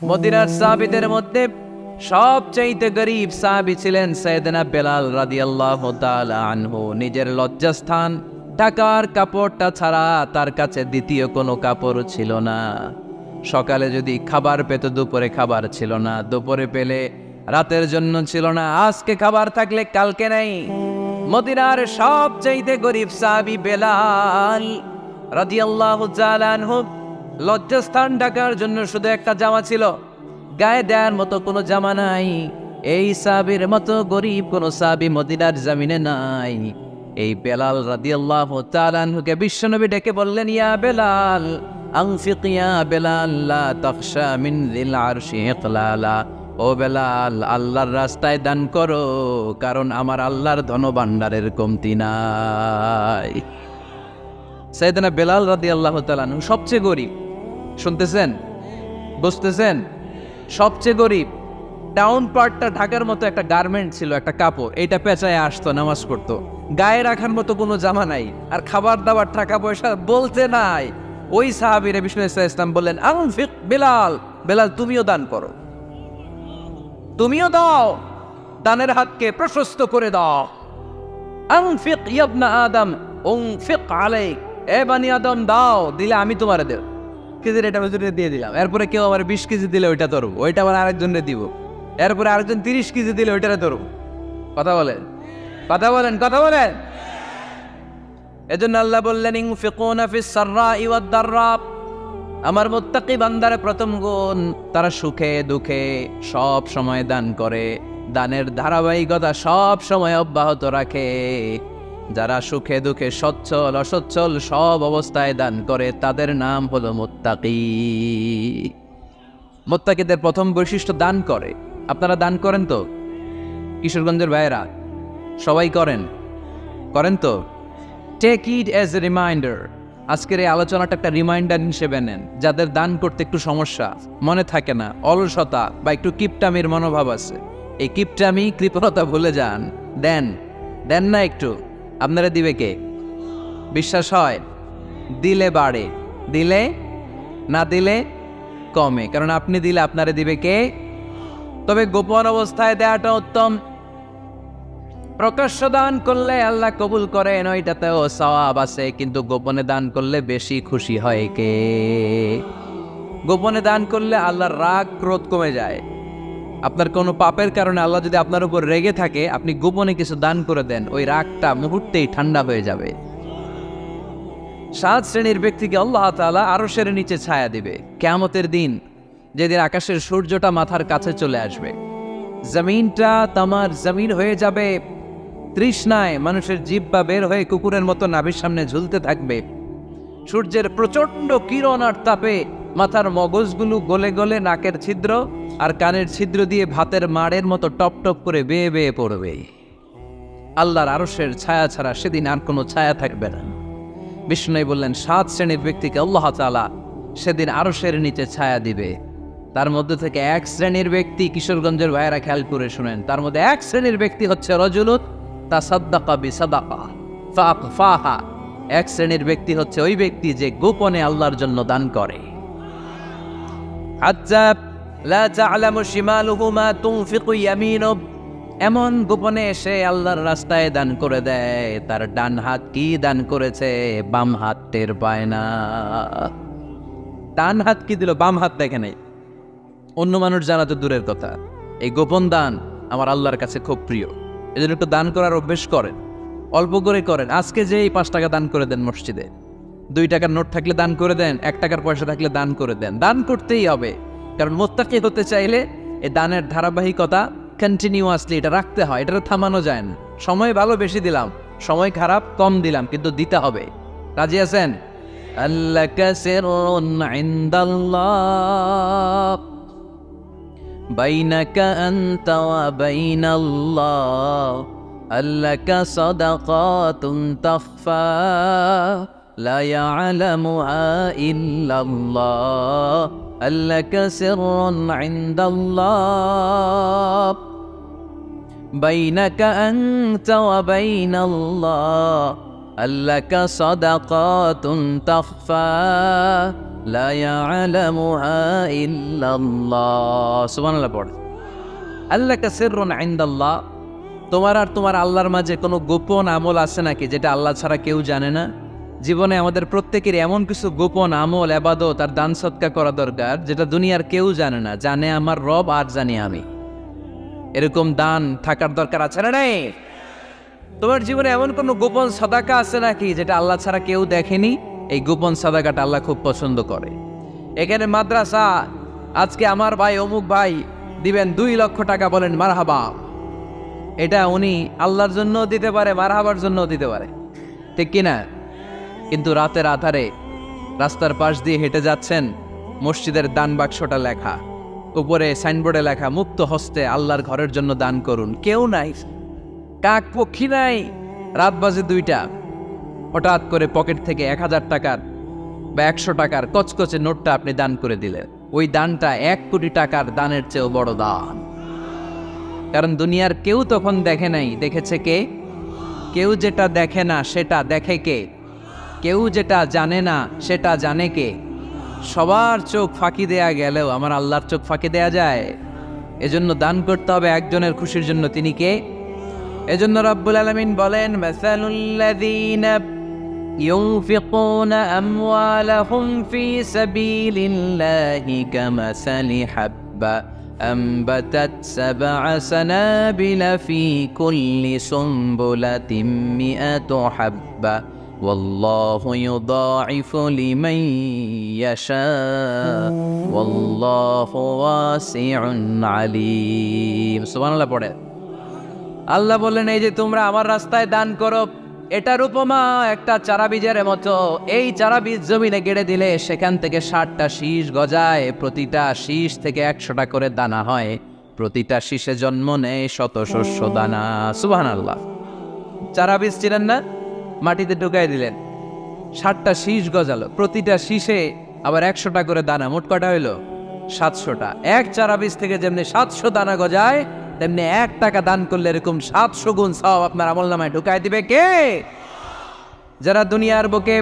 মদিনার সাহাবীদের মধ্যে সবচাইতে গরীব সাহাবী ছিলেন সাইয়েদনা বেলাল রাদিয়াল্লাহু তাআলা আনহু। নিজের লজ্জাস্থান ঢাকার কাপড়টা ছাড়া তার কাছে দ্বিতীয় কোনো কাপড় ছিল না। সকালে যদি খাবার পেত, দুপুরে খাবার ছিল না, দুপুরে পেলে রাতের জন্য ছিল না, আজকে খাবার থাকলে কালকে নেই। মদিনার সবচাইতে গরীব সাহাবী বেলাল রাদিয়াল্লাহু তাআলা আনহু, লজ্জাস্থান ঢাকার জন্য শুধু একটা জামা ছিল, গায়ে দেওয়ার মতো কোনো জামা নাই। এই সাহাবীর মতো গরীব কোনো সাহাবী মদিনার জমিনে নাই। এই বেলাল রাদিয়াল্লাহু তাআলা আনহুকে বিশ্বনবী ডেকে বললেন, ইয়া বেলাল আনফিক ইয়া বেলাল লা তাখশা মিন যিল আরশি ইকলালা। ও বেলাল, আল্লাহর রাস্তায় দান করো, কারণ আমার আল্লাহর ধনভাণ্ডারের কমতি নাই। সাইয়েদনা বেলাল রাদিয়াল্লাহু তাআলা আনহু সবচেয়ে গরীব। শুনতেছেন, বুঝতেছেন? সবচেয়ে গরীব। ডাউন পার্টটা ঢাকার মতো একটা গার্মেন্ট ছিল, একটা কাপড়, এটা পেঁচায় আসতো, নামাজ পড়তো। গায়ে রাখার মতো কোনো জামা নাই, আর খাবার দাবার টাকা পয়সা বলতে নাই। ওই সাহাবীর বিষ্ণু ইসলাম বললেন, আনফিক বেলাল, বেলাল তুমিও দান করো, তুমিও দাও, দানের হাতকে প্রশস্ত করে দাও। আনফিক ইবনা আদম উনফিক আলাইক, এ বানি আদম দাও, দিলে আমি তোমারে দেব। কেজির এটা হুজুরে দিয়ে দিলাম, এরপরে কেউ আমার 20 কেজি দিলে ওইটা ধরবো, ওইটা আবার আরেকজনে দিব, এরপরে আরেকজন 30 কেজি দিলে ওইটারে ধরবো। কথা বলেন, কথা বলেন, কথা বলেন। এজন্য আল্লাহ বললেন, ইনফিকুনা ফিস সাররাই ওয়াদ দাররা। আমার মুত্তাকি বান্দার প্রথম গুণ, তারা সুখে দুঃখে সব সময় দান করে, দানের ধারাবাহিকতা সব সময় অব্যাহত রাখে। যারা সুখে দুঃখে সচ্ছল অসচ্ছল সব অবস্থায় দান করে, তাদের নাম হলো মুত্তাকি। মুত্তাকিদের প্রথম বৈশিষ্ট্য দান করে। আপনারা দান করেন তো? কিশোরগঞ্জের ভাইয়েরা সবাই করেন, করেন তো? Take it as a reminder. আজকের এই আলোচনাটা একটা রিমাইন্ডার হিসেবে নেন। যাদের দান করতে একটু সমস্যা, মনে থাকে না, অলসতা বা একটু কিপটামির মনোভাব আছে, এই কিপটামি কৃপণতা ভুলে যান, দেন। দেন না একটু, আপনারা দিবে কে? বিশ্বাস হয়? দিলে বাড়ে, দিলে না দিলে কমে, কারণ আপনি দিলে আপনারে দিবে কে? তবে গোপন অবস্থায় দেওয়াটা উত্তম। প্রকাশ্য দান করলে আল্লাহ কবুল করেন, ওইটাতেও সওয়াব আছে, কিন্তু গোপনে দান করলে বেশি খুশি হয় কে? গোপনে দান করলে আল্লাহর রাগ ক্রোধ কমে যায়। আপনার কোনো পাপের কারণে আল্লাহ যদি আপনার উপর রেগে থাকে, আপনি গোপনে কিছু দান করে দেন, ওই রাগটা মুহূর্তেই ঠান্ডা হয়ে যাবে। 7 শ্রেণীর ব্যক্তিকে আল্লাহ তাআলা আরশের নিচে ছায়া দিবে কিয়ামতের দিন, যেদিন আকাশের সূর্যটা মাথার কাছে চলে আসবে, জমিনটা তামার জমিন হয়ে যাবে, তৃষ্ণায় মানুষের জিহ্বা বের হয়ে কুকুরের মতো নাভির সামনে ঝুলতে থাকবে। সূর্যের প্রচন্ড কিরণ আর তাপে মাথার মগজগুলো গলে গলে নাকের ছিদ্র আর কানের ছিদ্র দিয়ে ভাতের মাড়ের মতো টপ টপ করে বেয়ে বেয়ে পড়বে। আল্লাহর আরশের ছায়া ছাড়া সেদিন আর কোনো ছায়া থাকবে না। বিষ্ণু বললেন, 7 শ্রেণীর ব্যক্তিকে আল্লাহ তাআলা সেদিন আরশের নিচে ছায়া দিবে। তার মধ্যে থেকে 1 শ্রেণীর ব্যক্তি, কিশোরগঞ্জের ভাইয়েরা খেয়াল করে শুনেন, তার মধ্যে 1 শ্রেণীর ব্যক্তি হচ্ছে রজুলুত তাসাদ্দাকা বিসাদাকা ফাআফাহা। 1 শ্রেণীর ব্যক্তি হচ্ছে ওই ব্যক্তি যে গোপনে আল্লাহর জন্য দান করে। হাত্তা লা তা'লামু শিমালুহু মা তুনফিকু ইয়ামিনুহু, এমন গোপনে এসে আল্লাহর রাস্তায় দান করে দেয়, তার ডান হাত কি দান করেছে বাম হাত টের পায় না। ডান হাত কি দিল, বাম হাত দেখে নাই। অন্য মানুষ জানা তো দূরের কথা, এই গোপন দান আমার আল্লাহর কাছে খুব প্রিয়। এজন্য একটু দান করার অভ্যেস করেন, অল্প করে করেন। আজকে যে এই 5 টাকা দান করে দেন মসজিদে, 2 টাকার নোট থাকলে দান করে দেন, 1 টাকার পয়সা থাকলে দান করে দেন। দান করতেই হবে, কারণ মুত্তাকি হতে চাইলে এই দানের ধারাবাহিকতা কন্টিনিউয়াসলি এটা রাখতে হয়, এটা থামানো যায় না। সময় ভালো বেশি দিলাম, সময় খারাপ কম দিলাম, কিন্তু দিতে হবে। রাজি আছেন? আল্লাকা সিররুন ইনদাল্লাহ বাইনাকা আনতা ওয়া বাইনাল্লাহ, আল্লাকা সাদাকাতুন তাখফা লা ইয়ালামুহা ইল্লাল্লাহ, আল্লাকা সিররুন ইনদাল্লাহ বাইনাকা আনতা ওয়া বাইনাল্লাহ, আল্লাকা সাদাকাতুন তাখফা লা ইয়ালামুহা ইল্লাল্লাহ। সুবহানাল্লাহ পড়ে। আল্লাকা সিররুন ইনদাল্লাহ, তোমার আর তোমার আল্লাহর মাঝে কোনো গোপন আমল আছে নাকি যেটা আল্লাহ ছাড়া কেউ জানে না? জীবনে আমাদের প্রত্যেকের এমন কিছু গোপন আমল, ইবাদত আর দান সদকা করা দরকার যেটা দুনিয়ার কেউ জানে না, জানে আমার রব আর জানি আমি। এরকম দান থাকার দরকার আছে না নাই? তোমার জীবনে এমন কোনো গোপন সাদাকা আছে নাকি যেটা আল্লাহ ছাড়া কেউ দেখেনি? এই গোপন সাদাকাটা আল্লাহ খুব পছন্দ করে। এখানে মাদ্রাসা, আজকে আমার ভাই অমুক ভাই দিবেন 2 লক্ষ টাকা, বলেন মারহাবা। এটা উনি আল্লাহর জন্য দিতে পারে, মারহাবার জন্য দিতে পারে, ঠিক কিনা? কিন্তু রাতের আধারে রাস্তার পাশ দিয়ে হেঁটে যাচ্ছেন, মসজিদের দান বাক্সটা লেখা, উপরে সাইনবোর্ডে লেখা মুক্ত হস্তে আল্লাহর ঘরের জন্য দান করুন। কেউ নাই, কাক পক্ষী নাই। রাত বাজে 2টা, হঠাৎ করে পকেট থেকে 1000 টাকার বা 100 টাকার কচকচে নোটটা আপনি দান করে দিলেন। ওই দানটা 1 কোটি টাকার দানের চেয়েও বড় দান। কারণ দুনিয়ার কেউ তখন দেখে নাই, দেখেছে কে? কেউ যেটা দেখে না সেটা দেখে কে? কেউ যেটা জানে না সেটা জানে কে? সবার চোখ ফাঁকি দেয়া গেলেও আমার আল্লাহর চোখ ফাঁকি দেয়া যায়? এজন্য দান করতে হবে একজনের খুশির জন্য, তিনি কে? এজন্য রব্বুল আলামিন বলেন, মাসালুল্লাযীনা ইউনফিকুনা আমওয়ালাহুম ফি সাবিলিল্লাহি কামাসালি হাব্বা أنبتت 7 سنابل في كل سنبلة 100 حبة والله يضاعف لمن يشاء والله واسع عليم। সুবহানাল্লাহ পড়ে। আল্লাহ বললেন, এই যে তোমরা আমার রাস্তায় দান করো, এটার উপমা একটা চারা বীজের মতো। এই চারা বীজ জমিনে গেড়ে দিলে সেখান থেকে 60টা শীষ গজায়, প্রতিটা শীষ থেকে 100টা করে দানা হয়, প্রতিটা শীষে জন্ম নেয় শত শস্য দানা। সুবহানাল্লাহ। চারা বীজ ছিলেন না, মাটিতে ঢুকাই দিলেন, 60টা শীষ গজালো, প্রতিটা শীষে আবার 100টা করে দানা, মোট কটা হইলো? 700টা। এক চারা বীজ থেকে যেমনি 700 দানা গজায়, তেমনি 1 টাকা দান করলে এরকম 700 গুণ সওয়াব আপনার আমলনামায় ঢুকাই দিবে কে? যারা দুনিয়ার বুকে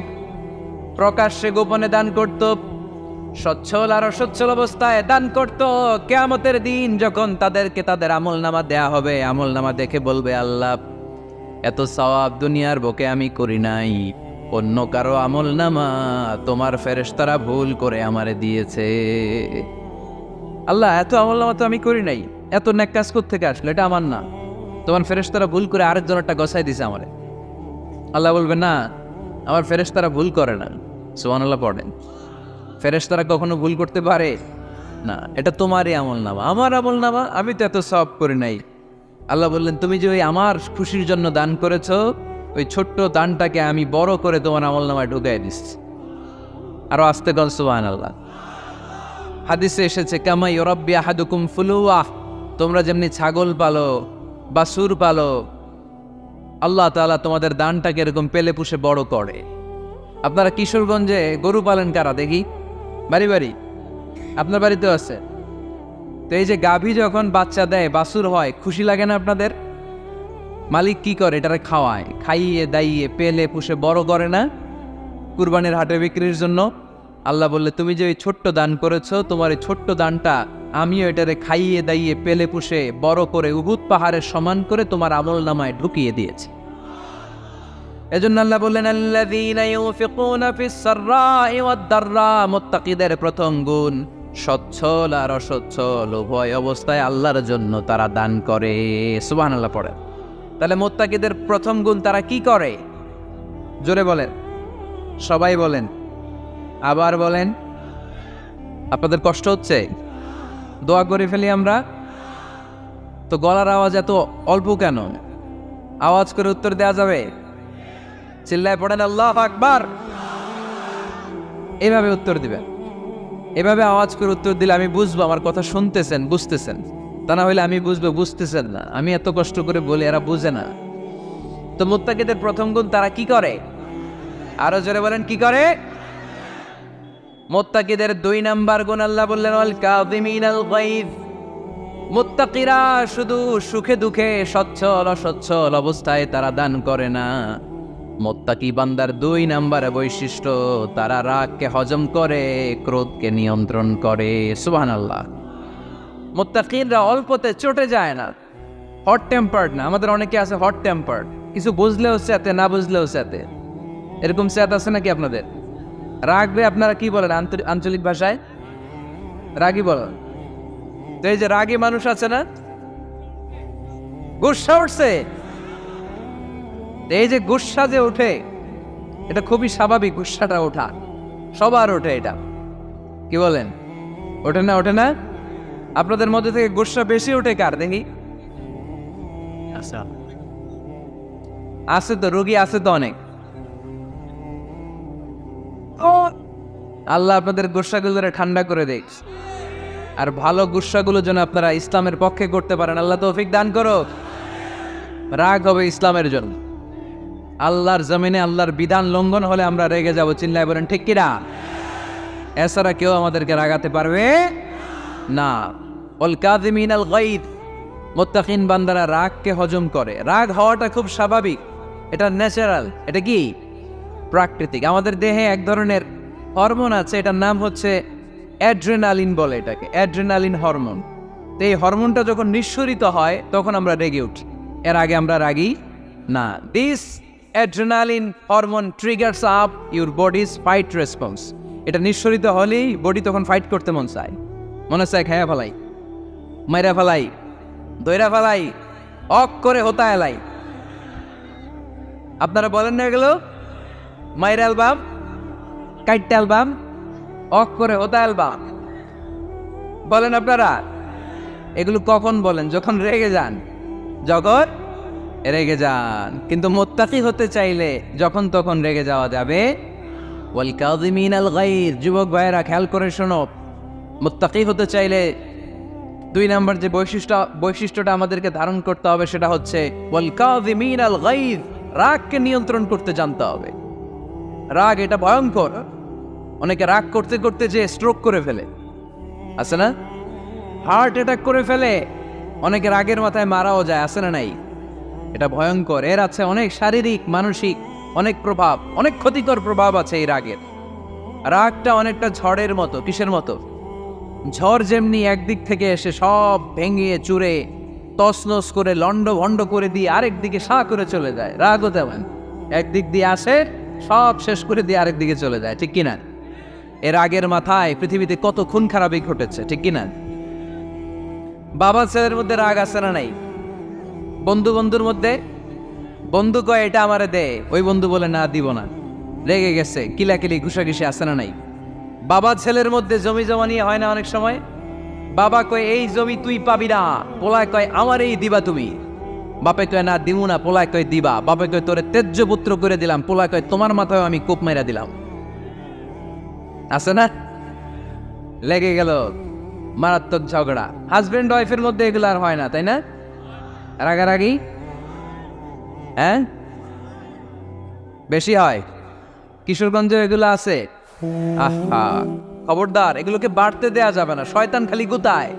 প্রকাশ্যে গোপনে দান করত, সচ্ছল আর অসচ্ছল অবস্থায় দান করত, কিয়ামতের দিন যখন তাদেরকে তাদের আমলনামা দেয়া হবে, আমলনামা দেখে বলবে, আল্লাহ এত সওয়াব দুনিয়ার বুকে আমি করি নাই, অন্য কারো আমলনামা তোমার ফেরেশতারা ভুল করে আমারে দিয়েছে। আল্লাহ এত আমলনামা তো আমি করি নাই, এত নেক কাজ থেকে আসলো, এটা আমার না, তোমার ফেরেশতারা ভুল করে আরেকজনেরটা গছাই দিছে আমারে। আল্লাহ বলবে, না, আমার ফেরেশতারা ভুল করে না। সুবহানাল্লাহ পড়েন। ফেরেশতারা কখনো ভুল করতে পারে না, এটা তোমারই আমলনামা, আমার আমলনামা, আমি তো এত সওয়াব করি নাই। আল্লাহ বললেন, তুমি যে ওই আমার খুশির জন্য দান করেছো, ওই ছোট্ট দানটাকে আমি বড় করে তোমার আমলনামায় ঢুকাই দিচ্ছি। আরো আস্তে কর সুবহানাল্লাহ। হাদিসে এসেছে, কামা ইউরাব্বি আহাদুকুম ফুলুওয়া, তোমরা যেমনি ছাগল পালো, বাছুর পালো, আল্লাহ তাআলা তোমাদের দানটাকে এরকম পেলে পুষে বড় করে। আপনারা কিশোরগঞ্জে গরু পালেন কারা দেখি? বাড়ি বাড়ি, আপনার বাড়িতেও আছে। তো এই যে গাভী যখন বাচ্চা দেয়, বাছুর হয়, খুশি লাগে না আপনাদের? মালিক কি করে? এটারে খাওয়ায়, খাইয়ে দাইয়ে পেলে পুষে বড় করে না, কুরবানির হাটে বিক্রির জন্য। আল্লাহ বললে, তুমি যে ওই ছোট্ট দান করেছো, তোমার এই ছোট্ট দানটা আমিও এটারে খাইয়ে দাইয়ে পেলে পুষে বড় করে উহুদ পাহাড়ের সমান করে তোমার আমলনামায় ঢুকিয়ে দিয়েছি। এজন্য আল্লাহ বললেন, আল্লাযীনা ইউনফিকুনা ফিস সাররাই ওয়াদ দাররা, মুত্তাকিদের প্রথম গুণ সচ্ছল আর অসচ্ছল উভয় অবস্থায় আল্লাহর জন্য তারা দান করে। সুবহানাল্লাহ পড়ে। তাহলে মুত্তাকিদের প্রথম গুণ, তারা কি করে? জোরে বলেন, সবাই বলেন, আবার বলেন। আপনাদের কষ্ট হচ্ছে? দোয়া করে ফেলি আমরা তো। গলার আওয়াজ এত অল্প কেন? আওয়াজ করে উত্তর দেওয়া যাবে? চিল্লায় পড়েন আল্লাহু আকবার। এভাবে উত্তর দিবেন, এভাবে আওয়াজ করে উত্তর দিলে আমি বুঝবো আমার কথা শুনতেছেন, বুঝতেছেন। তা না হইলে আমি বুঝবো বুঝতেছেন না, আমি এত কষ্ট করে বলি, এরা বুঝে না। তো মুত্তাকিদের প্রথম গুণ, তারা কি করে? আরো জোরে বলেন, কি করে? মুত্তাকিদের 2 নাম্বার গুণ আল্লাহ বললেন, ওয়াল কাযিমিনাল গায়জ। মুত্তাকিরা শুধু সুখে দুঃখে, সচ্ছল অসচ্ছল অবস্থায় তারা দান করে না, মুত্তাকি বান্দার 2 নম্বরে বৈশিষ্ট্য, তারা রাগকে হজম করে, ক্রোধকে নিয়ন্ত্রণ করে। সুবহানাল্লাহ। মুত্তাকিনরা অল্পতে চটে যায় না, হট টেম্পার্ড না। আমাদের অনেকে আছে হট টেম্পার্ড, কিছু বুঝলেও স্যাতে, না বুঝলেও স্যাতে। এরকম স্যাত আছে নাকি আপনাদের? রাগবে আপনারা কি বলেন আঞ্চলিক ভাষায়? রাগী বলেন। তো এই যে রাগী মানুষ আছে না, গুসা উঠছে, এই যে গুসা যে ওঠে, এটা খুবই স্বাভাবিক। গুসাটা ওঠা সবার ওঠে, এটা কি বলেন? ওঠে না? ওঠে না? আপনাদের মধ্যে থেকে গুসা বেশি ওঠে কার দেখি? আছে তো, রোগী আছে তো অনেক। আল্লাহ আপনাদের গুসাগুলো ঠান্ডা করে দেখ, আর ভালো গুসাগুলো যেন আপনারা ইসলামের পক্ষে করতে পারেন। আল্লাহ তৌফিক দান করো। রাগ হবে ইসলামের জন্য। আল্লাহর জমিনে আল্লাহর বিধান লঙ্ঘন হলে আমরা রেগে যাব, চিল্লায় বলেন ঠিক কিনা? এছাড়া কেউ আমাদেরকে রাগাতে পারবে না। ওয়াল কাযিমিনাল গায়দ, মুত্তাকিন বান্দারা রাগকে হজম করে। রাগ হওয়াটা খুব স্বাভাবিক, এটা ন্যাচারাল, এটা কি প্রাকৃতিক। আমাদের দেহে এক ধরনের হরমোন আছে, এটার নাম হচ্ছে অ্যাড্রেনালিন বলে এটাকে, অ্যাড্রেনালিন হরমোন। তো এই হরমোনটা যখন নিঃসরিত হয় তখন আমরা রেগে উঠি, এর আগে আমরা রাগি না। This adrenaline hormone triggers up your bodies fight response. এটা নিঃসরিত হলেই বডি তখন ফাইট করতে মন চায়, মনে চায় খায়া ফেলাই, মাইরা ফেলাই, দইরা ফেলাই, অক করে হতা এলাই। আপনারা বলেন না এগুলো? মাইরা অ্যালবাম, কাইটটা অ্যালবাম, অক করে হতা অ্যালবাম বলেন আপনারা? এগুলো কখন বলেন? যখন রেগে যান, যখন রেগে যান। কিন্তু মুত্তাকি হতে চাইলে যখন তখন রেগে যাওয়া যাবে। ওয়াল কাযিমিনাল গায়দ, যুবক ভাইয়েরা খেয়াল করে শোনো, মুত্তাকি হতে চাইলে 2 নম্বর যে বৈশিষ্ট্যটা আমাদেরকে ধারণ করতে হবে সেটা হচ্ছে ওয়াল কাযিমিনাল গায়দ, রাগকে নিয়ন্ত্রণ করতে জানতে হবে। রাগ এটা ভয়ঙ্কর। অনেকে রাগ করতে করতে যে স্ট্রোক করে ফেলে, আছে না? হার্ট অ্যাটাক করে ফেলে। অনেকে রাগের মাথায় মারাও যায়, আছে না নাই? এটা ভয়ঙ্কর। এর আছে অনেক শারীরিক, মানসিক অনেক প্রভাব, অনেক ক্ষতিকর প্রভাব আছে এই রাগের। রাগটা অনেকটা ঝড়ের মতো। কিসের মতো? ঝড় যেমনি একদিক থেকে এসে সব ভেঙে চুরে তছনছ করে লন্ড ভন্ড করে দিয়ে আরেক দিকে সা করে চলে যায়, রাগও তেমন একদিক দিয়ে আসে, সব শেষ করে দিয়ে আরেক দিকে চলে যায়, ঠিক কিনা? এর আগের মাথায় পৃথিবীতে কত খুন খারাপই ঘটেছে, ঠিক কিনা? বাবা ছেলের মধ্যে রাগ আছে না নাই? বন্ধু বন্ধুর মধ্যে, বন্ধু কয় এটা আমারে দে, ওই বন্ধু বলে না দিব না, রেগে গেছে, কিলাকিলি ঘুষাঘুষি আছে না নাই? বাবা ছেলের মধ্যে জমি জমা নিয়ে হয় না অনেক সময়? বাবা কয় এই জমি তুই পাবি না, পোলায় কয় আমার এই দিবা তুমি। বাপে কয় না দিমু না, পোলায় কয় দিবা। বাপে কয় তোরে তেজ্য পুত্র করে দিলাম, পোলায় কয় তোমার মাথায় আমি কোপ মেরা দিলাম। আছে না? লেগে গেল, মারাত্মক ঝগড়া। হাজবেন্ড ওয়াইফের মধ্যে এগুলো আর হয় না, তাই না? রাগারাগি হ্যাঁ বেশি হয়। কিশোরগঞ্জে এগুলো আছে। আহা, খবরদার, এগুলোকে বাড়তে দেয়া যাবে না। শয়তান খালি গুতায়।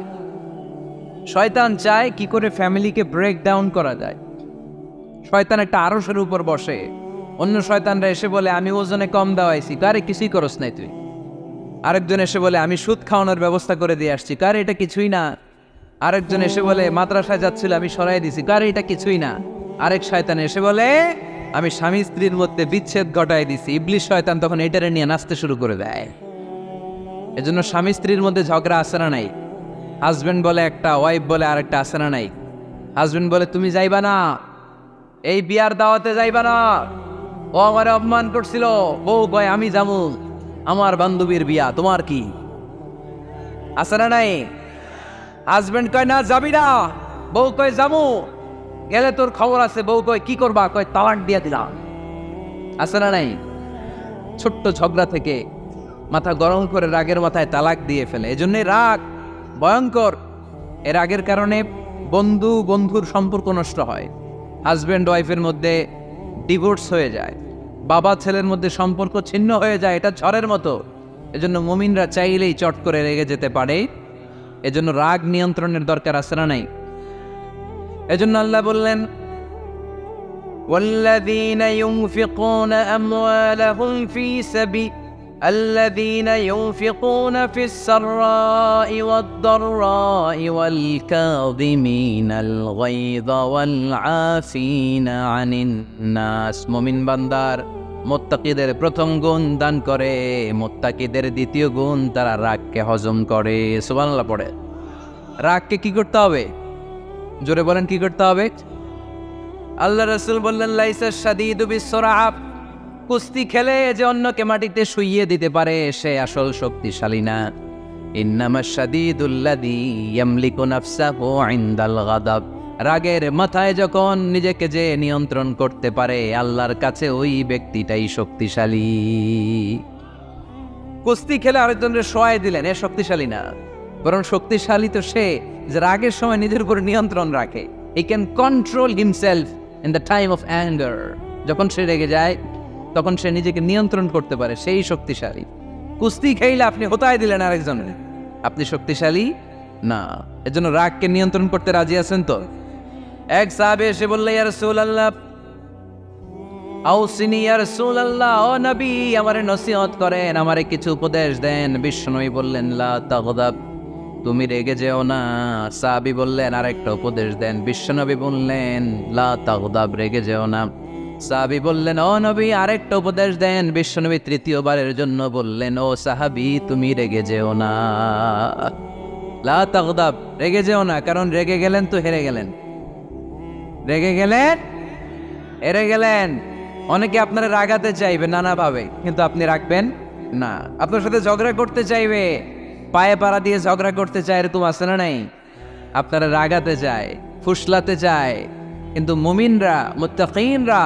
শয়তান চায় কি করে ফ্যামিলিকে ব্রেক ডাউন করা যায়। শয়তান একটা আরশের উপর বসে, অন্য শয়তানরা এসে বলে আমি ওজনে কম দেওয়াইছি, কারে কিছুই করস নাই তুই। আরেকজন এসে বলে আমি সুদ খাওয়ানোর ব্যবস্থা করে দিয়ে আসছি, কারে এটা কিছুই না। আরেকজন এসে বলে মাদ্রাসায় যাচ্ছিল আমি সরাই দিছি, কারে এটা কিছুই না। আরেক শয়তান এসে বলে আমি স্বামী স্ত্রীর মধ্যে বিচ্ছেদ ঘটাই দিছি। ইবলিশ শয়তান তখন এটারে নিয়ে নাচতে শুরু করে দেয়। এজন্য স্বামী স্ত্রীর মধ্যে ঝগড়া আসে না নাই? হাজবেন্ড বলে একটা, ওয়াইফ বলে আরেকটা, আসে না নাই? হাজবেন্ড বলে তুমি যাইবা না, এই বিয়ার দাওয়াতে যাইবা না, ও আমারে অপমান করছিল। বউ কয় আমি যামু, আমার বান্ধবীর বিয়া, তোমার কি? আছে না নাই? হাজবেন্ড কয় না যাবি না, বউ কয় যামু, গেলে তোর খবর আছে। বউ কয় কি করবা? কয় তালাক দিয়া দিলাম। আছে না নাই? ছোট্ট ঝগড়া থেকে মাথা গরম করে রাগের মাথায় তালাক দিয়ে ফেলে। এজন্যই রাগ ভয়ঙ্কর। এর রাগের কারণে বন্ধু বন্ধুর সম্পর্ক নষ্ট হয়, হাজব্যান্ড ওয়াইফের মধ্যে ডিভোর্স হয়ে যায়, বাবা ছেলের মধ্যে সম্পর্ক ছিন্ন হয়ে যায়। এটা ঝড়ের মতো। এজন্য মুমিনরা চাইলেই চট করে রেগে যেতে পারে। এজন্য রাগ নিয়ন্ত্রণের দরকার আছে না নাই? এজন্য আল্লাহ বললেন والذين ينفقون أموالهم في سبيل الذين ينفقون في السراء والضراء والكاظمين الغيظ والعافين عن الناس মুমিন বান্দার মুত্তাকিদের প্রথম গুণ দান করে, মুত্তাকিদের দ্বিতীয় গুণ তারা রাগকে হজম করে। সুবহানাল্লাহ পড়ে। রাগকে কি করতে হবে? জোরে বলেন কি করতে হবে? আল্লাহ রাসূল বললেন লাইসা শাদীদু বিসসুরআ, কুস্তি খেলে যে অন্যকে মাটিতে শুইয়ে দিতে পারে সে আসল শক্তিশালী না। ইন্নামাশ শাদীদুল্লাযী ইয়ামলিকু নাফসাহু ইনদাল গাদাব, রাগের মাথায় যখন নিজেকে যে নিয়ন্ত্রণ করতে পারে আল্লাহর কাছে ওই ব্যক্তিটাই শক্তিশালী। কুস্তি খেলে আরেকজনের শোয়াই দিলেন, এ শক্তিশালী না, বরং শক্তিশালী তো সে যে রাগের সময় নিজের উপর নিয়ন্ত্রণ রাখে। He can control himself in the time of anger. যখন সে রেগে যায় তখন সে নিজেকে নিয়ন্ত্রণ করতে পারে, সেই শক্তিশালী। কুস্তি খেলে আপনি হোতায় দিলেন আরেকজনের, আপনি শক্তিশালী না। এজন্য রাগকে নিয়ন্ত্রণ করতে রাজি আছেন তো? এক সাহাবী এসে বললেন ইয়া রাসূলুল্লাহ, আউসিনি ইয়া রাসূলুল্লাহ, ও নবী আমারে নসিহত করেন, আমারে কিছু উপদেশ দেন। বিশ্বনবী বললেন লা তাগদাব, তুমি রেগে যেও না। সাহাবী বললেন আরেকটা উপদেশ দেন। বিশ্বনবী বললেন লা তাগদাব, রেগে যেও না। সাহাবী বললেন ও নবী আরেকটা উপদেশ দেন। বিশ্বনবী তৃতীয়বারের জন্য বললেন ও সাহাবী তুমি রেগে যেও না, লা তাগদাব, রেগে যেও না। কারণ রেগে গেলেন তো হেরে গেলেন, রেগে গেলেন হেরে গেলেন। অনেকে আপনারা রাগাতে চাইবে নানাভাবে, কিন্তু আপনি রাখবেন না। আপনার সাথে ঝগড়া করতে চাইবে, পায়ে পাড়া দিয়ে ঝগড়া করতে চায়, এরকম আছে না নাই? আপনারা রাগাতে চায়, ফুসলাতে চায়, কিন্তু মুমিনরা মুত্তাকিনরা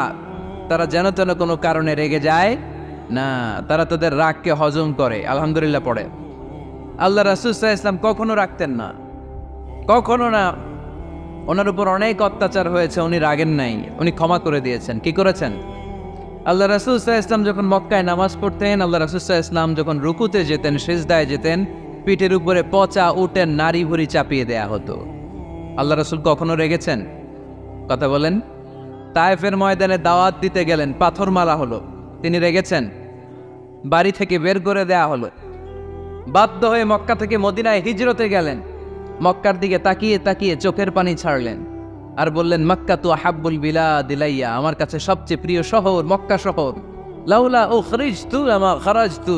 তারা যেন তেন কোনো কারণে রেগে যায় না, তারা তাদের রাগকে হজম করে। আলহামদুলিল্লাহ পড়ে। আল্লাহ রাসূল সাল্লাল্লাহু আলাইহি ওয়াসাল্লাম কখনো রাখতেন না, কখনো না। ওনার উপর অনেক অত্যাচার হয়েছে, উনি রাগেন নাই, উনি ক্ষমা করে দিয়েছেন। কি করেছেন? আল্লাহ রাসূল সাল্লাল্লাহু আলাইহি ওয়াসাল্লাম যখন মক্কায় নামাজ পড়তেন, আল্লাহ রাসূল সাল্লাল্লাহু আলাইহি ওয়াসাল্লাম যখন রুকুতে যেতেন, সিজদায় যেতেন, পিঠের উপরে পচা উটের নাড়ি ভুঁড়ি চাপিয়ে দেয়া হতো। আল্লাহ রাসূল কখনো রেগেছেন? কথা বলেন। তায়েফের ময়দানে দাওয়াত দিতে গেলেন, পাথর মারা হলো, তিনি রেগেছেন? বাড়ি থেকে বের করে দেয়া হলো, বাধ্য হয়ে মক্কা থেকে মদিনায় হিজরতে গেলেন। মক্কার দিকে তাকিয়ে তাকিয়ে চোখের পানি ছাড়লেন আর বললেন মক্কা তু আহাব্বুল বিলাদ ইলাইয়া, আমার কাছে সবচেয়ে প্রিয় শহর মক্কা শহর। লাউলা উখরিজতু আমা খারাজতু,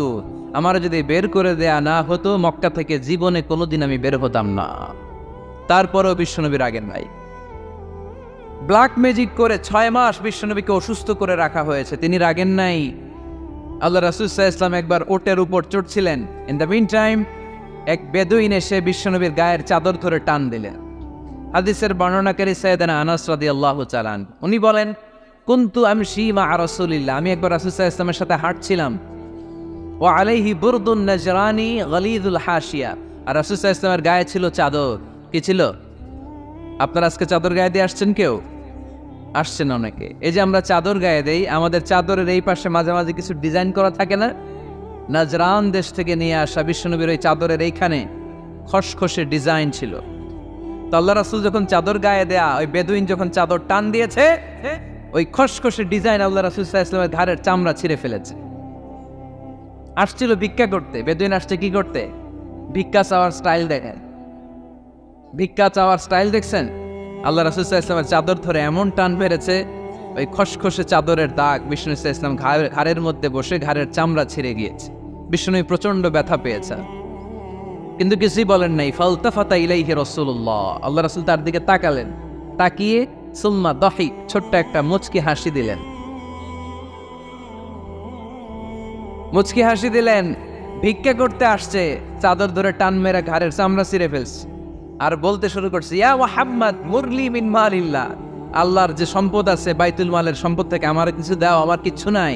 আমার যদি বের করে দেয়া না হতো মক্কা থেকে জীবনে কোনোদিন আমি বের হতাম না। তারপরেও বিশ্বনবী রাগেন নাই। ব্ল্যাক ম্যাজিক করে 6 মাস বিশ্বনবীকে অসুস্থ করে রাখা হয়েছে, তিনি রাগেন নাই। আল্লাহ রাসূল সাল্লাল্লাহু আলাইহি ওয়াসাল্লাম একবার ওটের উপর চড়ছিলেন। ইন দ্য মিন টাইম এক বেদুইন এসে বিশ্বনবীর গায়ের চাদর ধরে টান দিলেন। হাদিসের বর্ণনাকারী সাইয়েদানা আনাস রাদিয়াল্লাহু তাআলা উনি বলেন কুনতু আমশি মা রাসূলিল্লাহ, আমি একবার রাসূল সাল্লাল্লাহু আলাইহি ওয়াসাল্লামের সাথে হাঁটছিলাম। ওয়া আলাইহি বুরদুন নাজরানি গলিযুল হাশিয়া, আর রাসূল সাল্লাল্লাহু আলাইহি ওয়াসাল্লামের গায়ে ছিল চাদর। কি ছিল? আপনারা আজকে চাদর গায়ে দিয়ে আসছেন? কেউ আসছেন অনেকে। এই যে আমরা চাদর গায়ে দেই, আমাদের চাদরের এই পাশে মাঝে মাঝে কিছু ডিজাইন করা থাকে না? নাজরান দেশ থেকে নিয়ে আসা বিশ্বনবীর ওই চাদরের এইখানে খসখসে ডিজাইন ছিল। তো আল্লাহ রাসূল যখন চাদর গায়ে দেয়া, ওই বেদুইন যখন চাদর টান দিয়েছে, ওই খসখসে ডিজাইন আল্লাহ রাসূল সাল্লাল্লাহু আলাইহি ওয়াসাল্লামের ঘাড়ের চামড়া ছিঁড়ে ফেলেছে। আসছিল ভিক্ষা করতে, বেদুইন আসছে কি করতে? ভিক্ষা চাওয়ার স্টাইল দেখেন, ভিক্ষা চাওয়ার স্টাইল দেখছেন? আল্লাহ রাসূল সাল্লাল্লাহু আলাইহি ওয়াসাল্লামের চাদর ধরে এমন টান মেরেছে, ওই খসখসে চাদরের দাগ বিষ্ণু সাল্লাল্লাহু আলাইহি ওয়াসাল্লাম ঘাড়ের মধ্যে বসে ঘাড়ের চামড়া ছিঁড়ে গিয়েছে। বিষ্ণু প্রচন্ড ব্যথা পেয়েছে, কিন্তু কিছুই বলেন নাই। ফালতাফাতা ইলাইহি রাসূলুল্লাহ, আল্লাহ রাসূল তার দিকে তাকালেন, তাকিয়ে সুম্মা দাহিক, ছোট্ট একটা মুচকি হাসি দিলেন। মুচকি হাসি দিলেন, ভিক্ষা করতে আসছে, চাদর ধরে টান মেরে ঘাড়ের চামড়া ছিঁড়ে ফেলছে, আর বলতে শুরু করছে ইয়া মুহাম্মদ মুরলি মিন মালিল্লাহ, আল্লাহর যে সম্পদ আছে বাইতুল মালের সম্পদ থেকে আমার কিছু দাও, আমার কিচ্ছু নাই।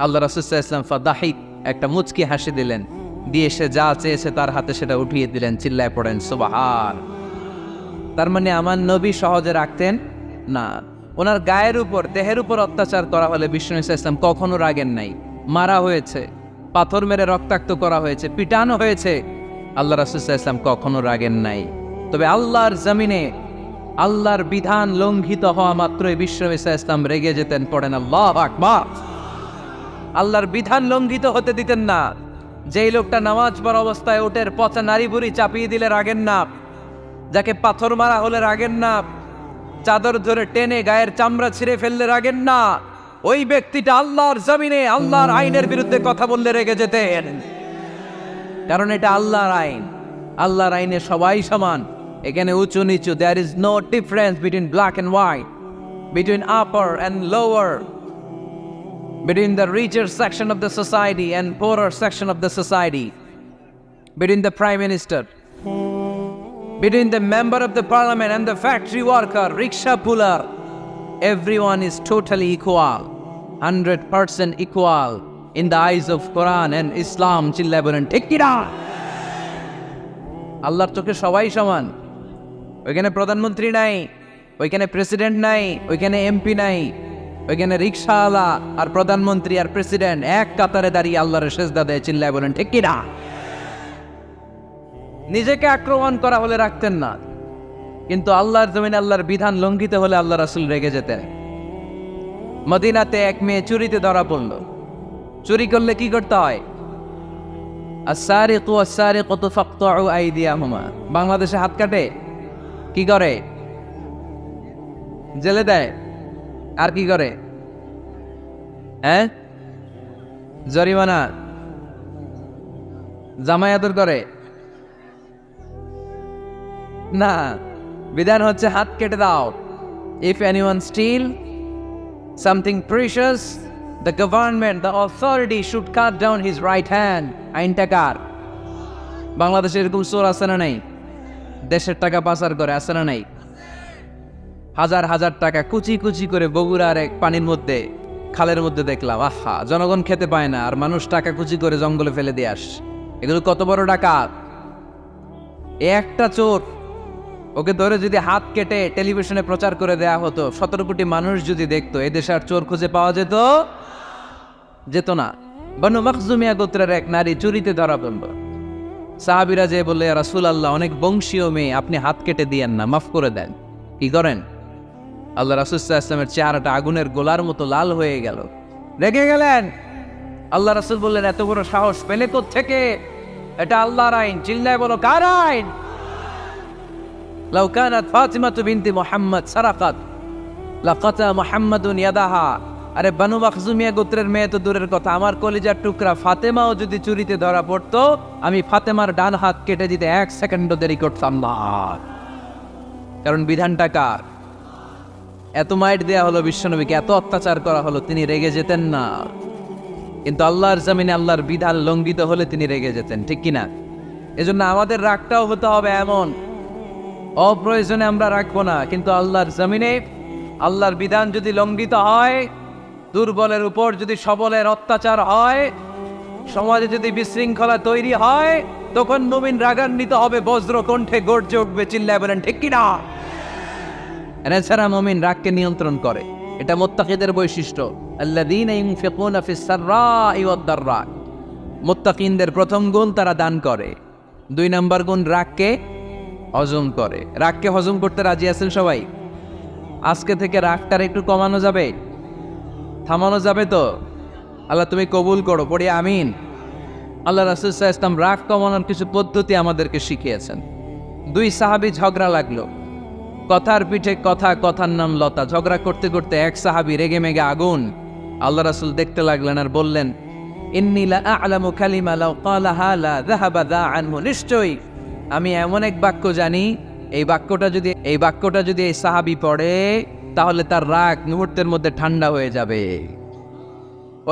আল্লাহ রাসূল সাল্লাল্লাহু আলাইহি ওয়াসাল্লাম ফাদাহিক, একটা মুচকি হাসি দিলেন, দিয়ে সে যা চেয়েছে তার হাতে সেটা উঠিয়ে দিলেন। চিল্লায় পড়েন সুবহান। তার মানে আমার নবী সহজে রাখতেন না। ওনার গায়ের উপর দেহের উপর অত্যাচার করা হলে বিষ্ণু সাল্লাল্লাহু আলাইহি ওয়াসাল্লাম কখনো রাগেন নাই। মারা হয়েছে, পাথর মেরে রক্তাক্ত করা হয়েছে, পিটানো হয়েছে, আল্লাহ রাসূল সাল্লাল্লাহু আলাইহি ওয়াসাল্লাম কখনো রাগেন নাই। তবে আল্লাহর জমিনে আল্লাহর বিধান লঙ্ঘিত হওয়া মাত্রই বিশ্বনবী সাল্লাল্লাহু আলাইহি ওয়াসাল্লাম রেগে যেতেন, পড়েন আল্লাহু আকবার। আল্লাহর বিধান লঙ্ঘিত হতে দিতেন না। যেই লোকটা নামাজ পড়া অবস্থায় ওটের পচা নারী বুড়ি চাপিয়ে দিলে রাগেন না, যাকে পাথর মারা হলে রাগেন না, চাদর ধরে টেনে গায়ের চামড়া ছিঁড়ে ফেললে রাগেন না, ওই ব্যক্তিটা আল্লাহর জমিনে আল্লাহর আইনের বিরুদ্ধে কথা বললে রেগে যেতেন। কারণ এটা আল্লাহর আইন, আল্লাহর আইনে সবাই সমান। এখানে উঁচু নিচু, there is no difference between black and white, between upper and lower, between the richer section of the society and poorer section of the society, between the prime minister, between the member of the parliament and the factory worker, rickshaw puller. Everyone is totally equal, 100% equal in the eyes of Quran and Islam. চিল্লায় বলেন ঠিক কি না? আল্লাহর চোখে সবাই সমান। ওইখানে প্রধানমন্ত্রী নাই, ওইখানে প্রেসিডেন্ট নাই, ওইখানে এমপি নাই, ওইখানে রিক্সাওয়ালা আর প্রধানমন্ত্রী আর প্রেসিডেন্ট এক কাতারে দাঁড়িয়ে আল্লাহর সেজদা দেয়। চিল্লায় বলেন ঠিক কি না? নিজেকে আক্রমণ করা হলে রাখতেন না, কিন্তু আল্লাহর জমিনে আল্লাহর বিধান লঙ্ঘিত হলে আল্লাহ রাসূল রেগে যেতেন। মদিনাতে এক মেয়ে চুরিতে ধরা পড়ল। চুরি করলে কি করতে হয়? আস-সারিকু ওয়াস-সারিকাতু ফাকতাউ আইদিয়াহুমা। বাংলাদেশে হাত কাটে, কি করে? জেলে দেয়। আর কি করে? জরিমানা, জামাই আদর করে না, বিধান হচ্ছে হাত কেটে দাও। If anyone steal something precious, the government, the authority should cut down his right hand. আইনটা কার? বাংলাদেশে এরকম চোর আছে না নাই? দেশের টাকা পাচার করে, আছে না নাই? হাজার হাজার টাকা কুচি কুচি করে বগুড়ার এক পানির মধ্যে, খালের মধ্যে দেখলাম। আহা, জনগণ খেতে পায় না আর মানুষ টাকা কুচি করে জঙ্গলে ফেলে দিয়ে আস। এগুলো কত বড় ডাকাত! একটা চোর, ওকে ধরে যদি হাত কেটে টেলিভিশনে প্রচার করে দেয়া হতো, 17 কোটি মানুষ যদি দেখতো, এদেশে আর চোর খুঁজে পাওয়া যেত না। বনু মখজুমিয়া গোত্রের এক নারী চুরিতে ধরা পড়ল। সাহাবীরা যে বললে, ইয়া রাসূলুল্লাহ, অনেক বংশীয় মেয়ে, আপনি হাত কেটে দিয়েন না, মাফ করে দেন। কি করেন? আল্লাহ রাসূল সাল্লাল্লাহু আলাইহি ওয়াসাল্লামের চেহারাটা আগুনের গোলার মতো লাল হয়ে গেল, রেগে গেলেন। আল্লাহ রাসূল বললেন, এত বড় সাহস পেলে কোত্থেকে? এটা আল্লাহর আইন। চিল্লায় বলো, কার আইন? লাউ কানাত ফাতিমাতু বিনতি মুহাম্মদ সারাকাত লাকাতা মুহাম্মাদুন ইয়াদাহা। আরে বনু মখজুমিয়া গোত্রের মেয়ে তো দূরের কথা, আমার কলিজার টুকরা ফাতেমাও যদি চুরিতে ধরা পড়তো, আমি ফাতেমার ডান হাত কেটে দিতে 1 সেকেন্ডও দেরি করতাম না। কারণ বিধানটা কার? এত মাইট দেয়া হলো বিশ্বনবীকে, এত অত্যাচার করা হলো, তিনি রেগে যেতেন না। কিন্তু আল্লাহর জমিনে আল্লাহর বিধান লঙ্ঘিত হলে তিনি রেগে যেতেন, ঠিক কিনা? এজন্য আমাদের রাগটাও হতে হবে এমন, অপ্রয়োজনে আমরা রাখবো না। কিন্তু আল্লাহর জমিনে আল্লাহর বিধান যদি লঙ্ঘিত হয়, দুর্বলের উপর যদি সবলের অত্যাচার হয়, সমাজে যদি বিশৃঙ্খলা তৈরি হয়, তখন মুমিন রাগান্বিত হবে, বজ্র কণ্ঠে গর্জে উঠবে। চিল্লায় বলেন ঠিক কিনা? এছাড়া মুমিন রাগকে নিয়ন্ত্রণ করে, এটা মুত্তাকিদের বৈশিষ্ট্য। আল্লাযীনা ইউনফিকুনা ফিস সাররাই ওয়াদ দাররা। মুত্তাকিনদের প্রথম গুণ, তারা দান করে। 2 নম্বর গুণ, রাগকে হজম করে। রাগকে হজম করতে রাজি আছেন সবাই? আজকে থেকে রাগটার একটু কমানো যাবে, থামানো যাবে তো? আল্লাহ তুমি কবুল করো, পড়ি আমিন। আল্লাহ রাসূল সাল্লাল্লাহু আলাইহি ওয়াসাল্লাম রাগ কমানোর কিছু পদ্ধতি আমাদেরকে শিখিয়েছেন। 2 সাহাবী ঝগড়া লাগলো, কথার পিঠে কথা, কথার নাম লতা। ঝগড়া করতে করতে এক সাহাবী রেগে মেগে আগুন। আল্লাহ রাসূল দেখতে লাগলেন আর বললেন, ইন্নী লা আ'লামু কালিমা লাউ ক্বালাহা লা যাহাবা যা আনহু। নিশ্চয়ই আমি এমন এক বাক্য জানি, এই বাক্যটা যদি এই সাহাবী পড়ে, তাহলে তার রাগ মুহূর্তের মধ্যে ঠান্ডা হয়ে যাবে।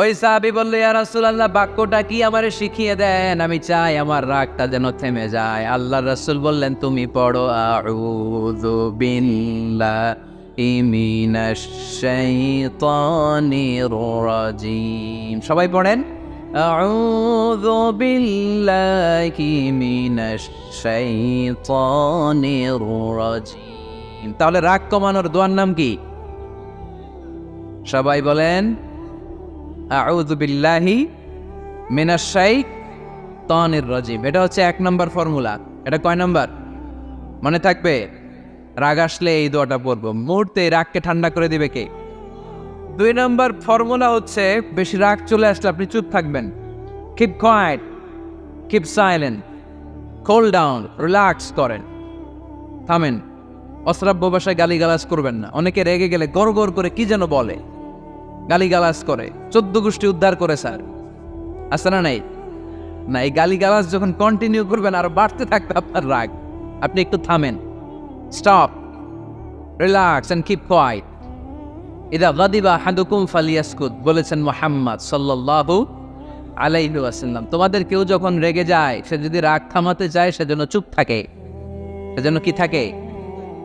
ওই সাহাবী বলল, ইয়া রাসূলুল্লাহ, বাক্যটা কি আমারে শিখিয়ে দেন, আমি চাই আমার রাগটা যেন থেমে যায়। আল্লাহর রাসূল বললেন, তুমি পড়ো আউযু বিল্লাহি মিনাশ শাইতানির রাজীম। সবাই পড়েন, আউযু বিল্লাহি মিনাশ শাইতানির রাজীম। তাহলে রাগ কমানোর দোয়ার নাম কি? সবাই বলেন, আউযু বিল্লাহি মিনাশ শাইতানির রাজীম। এটা হচ্ছে 1 নম্বর ফর্মুলা। এটা কয় নম্বর? মনে থাকবে? রাগ আসলে এই দোয়াটা পড়বো, মুহূর্তে এই রাগকে ঠান্ডা করে দিবে কে? 2 নম্বর ফর্মুলা হচ্ছে, বেশি রাগ চলে আসলে আপনি চুপ থাকবেন। Keep quiet, keep silent, cool down, relax করেন, থামেন। অশ্রাব্য ভাষায় গালিগালাজ করবেন না। অনেকে রেগে গেলে গড় গড় করে কি যেন বলে, গালিগালাজ করে, 14 গোষ্ঠী উদ্ধার করে স্যার, আছে না নাই? না, এই গালিগালাজ যখন কন্টিনিউ করবেন আরো বাড়তে থাকবে আপনার রাগ। আপনি একটু থামেন, stop, relax and keep quiet. ইদা গাদিবা আহাদুকুম ফালিয়াসকুত, বলেছেন মুহাম্মদ সাল্লাল্লাহু আলাইহি ওয়াসাল্লাম। তোমাদের কেউ যখন রেগে যায়, সে যদি রাগ থামাতে চায় সেজন্য চুপ থাকে, সেজন্য কি থাকে?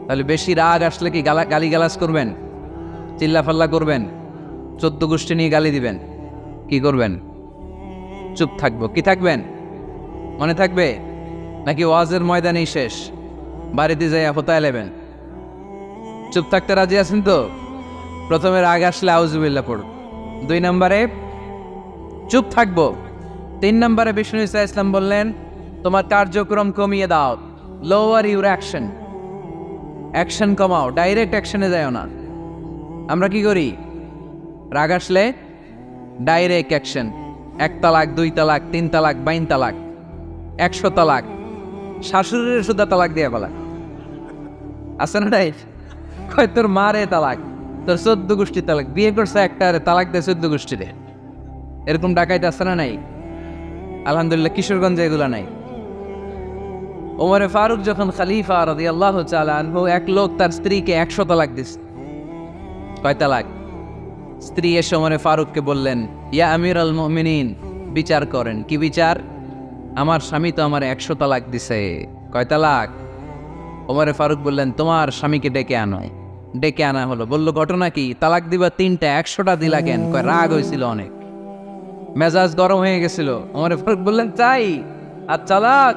তাহলে বেশি রাগ আসলে কি গালিগালাজ করবেন, চিল্লাফাল্লা করবেন, 14 গোষ্ঠী নিয়ে গালি দিবেন? কি করবেন? চুপ থাকবো। কি থাকবেন? মনে থাকবে? নাকি ওয়াজের ময়দানেই শেষ, বাড়িতে যাইয়া হোতায় নেবেন? চুপ থাকতে রাজি আছেন তো? প্রথমে রাগ আসলে আউযুবিল্লাহ পড়ব, 2 নম্বরে চুপ থাকবো, 3 নম্বরে বিষ্ণু ঈসা ইসলাম বললেন তোমার কার্যক্রম কমিয়ে দাও, লোয়ার ইউর অ্যাকশন, অ্যাকশন কমাও, ডাইরেক্ট অ্যাকশনে যাও না। আমরা কি করি? রাগ আসলে ডাইরেক্ট অ্যাকশন, 1 তালাক, 2 তালাক, 3 তালাক, 22 তালাক, 100 তালাক, শাশুড়ির সুদ্ধা তালাক দিয়ে বলা আছে না? তাই কয় তোর মারে তালাক, তোর 14 গোষ্ঠী তালাক, বিয়ে করছে একটা তালাক দেয় 14 গোষ্ঠীতে। এরকম ডাকাইতে আছে না নাই? আলহামদুলিল্লাহ কিশোরগঞ্জে এগুলা নাই। ওমরে ফারুক যখন খলিফা রাদিয়াল্লাহু তাআলা আনহু, এক লোক তার স্ত্রীকে 100 তালাক দিছে। কয় তালাক? স্ত্রী এসে ওমরে ফারুককে বললেন, ইয়া আমিরুল মুমিনিন, বিচার করেন। কি বিচার? আমার স্বামী তো আমার 100 তালাক দিছে। কয় তালাক? ওমরে ফারুক বললেন, তোমার স্বামীকে ডেকে আনো। ডেকে আনা হলো। বলল, ঘটনা কি? তালাক দিবা 3টা, 100টা দিলা কেন? কয় রাগ হয়েছিল অনেক, মেজাজ গরম হয়ে গেছিল। ওমরে ফারুক বললেন, তাই? আর তালাক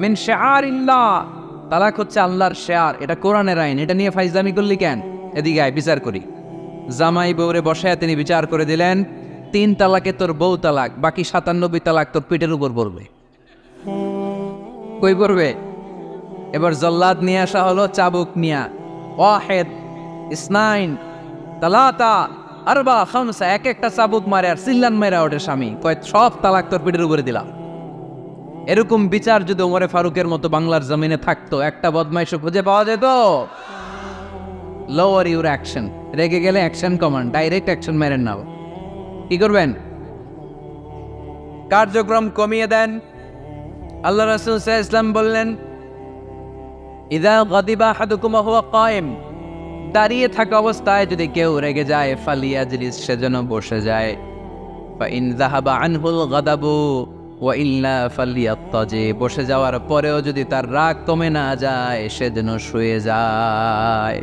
মিন শিআরিল্লাহ, তালাক হচ্ছে আল্লাহর শিআর, এটা কোরআনের আইন, এটা নিয়ে ফাইজলামি করলি কেন? এদিকে আয়, বিচার করি। জামাই বউরে বসায় তিনি বিচার করে দিলেন, 3 তালাকে তোর বউ তালাক, বাকি 97 তালাক তোর পিঠের উপর পড়বে। কই পড়বে? এবার জল্লাদ নিয়ে আসা হলো, চাবুক নিয়া, ওয়াহেদ, ইসনাইন, তালাতা, আরবা, খামসা, এক একটা চাবুক মারে আর সিল্লান মেরা ওঠে স্বামী। কয় সব তালাক তোর পিঠের উপরে দিলাম। এরকম বিচার যদি ওমরে ফারুকের মতো বাংলার জমিনে থাকতো, একটা বদমাইশও খুঁজে পাওয়া যেত? লোয়ার ইউর অ্যাকশন, রেগে গেলে অ্যাকশন কমান, ডাইরেক্ট অ্যাকশন মেরেন না। কি করবেন? কার্যক্রম কমিয়ে দেন। আল্লাহ রাসূল সাল্লাল্লাহু আলাইহি ওয়াসাল্লাম বললেন, ইযা গাদিবা আহাদুকুম ওয়া হুয়া কায়েম, দাঁড়িয়ে থাকা অবস্থায় যদি কেউ রেগে যায়, ফালিয়াজলিস, সেজন্য বসে যায়। ফা ইন যাহাবা আনহুল গাদাবু ওয়া ইল্লা ফালিয়াত্তাজি, বসে যাওয়ার পরেও যদি তার রাগ কমে না যায়, সেজন্য শুয়ে যায়।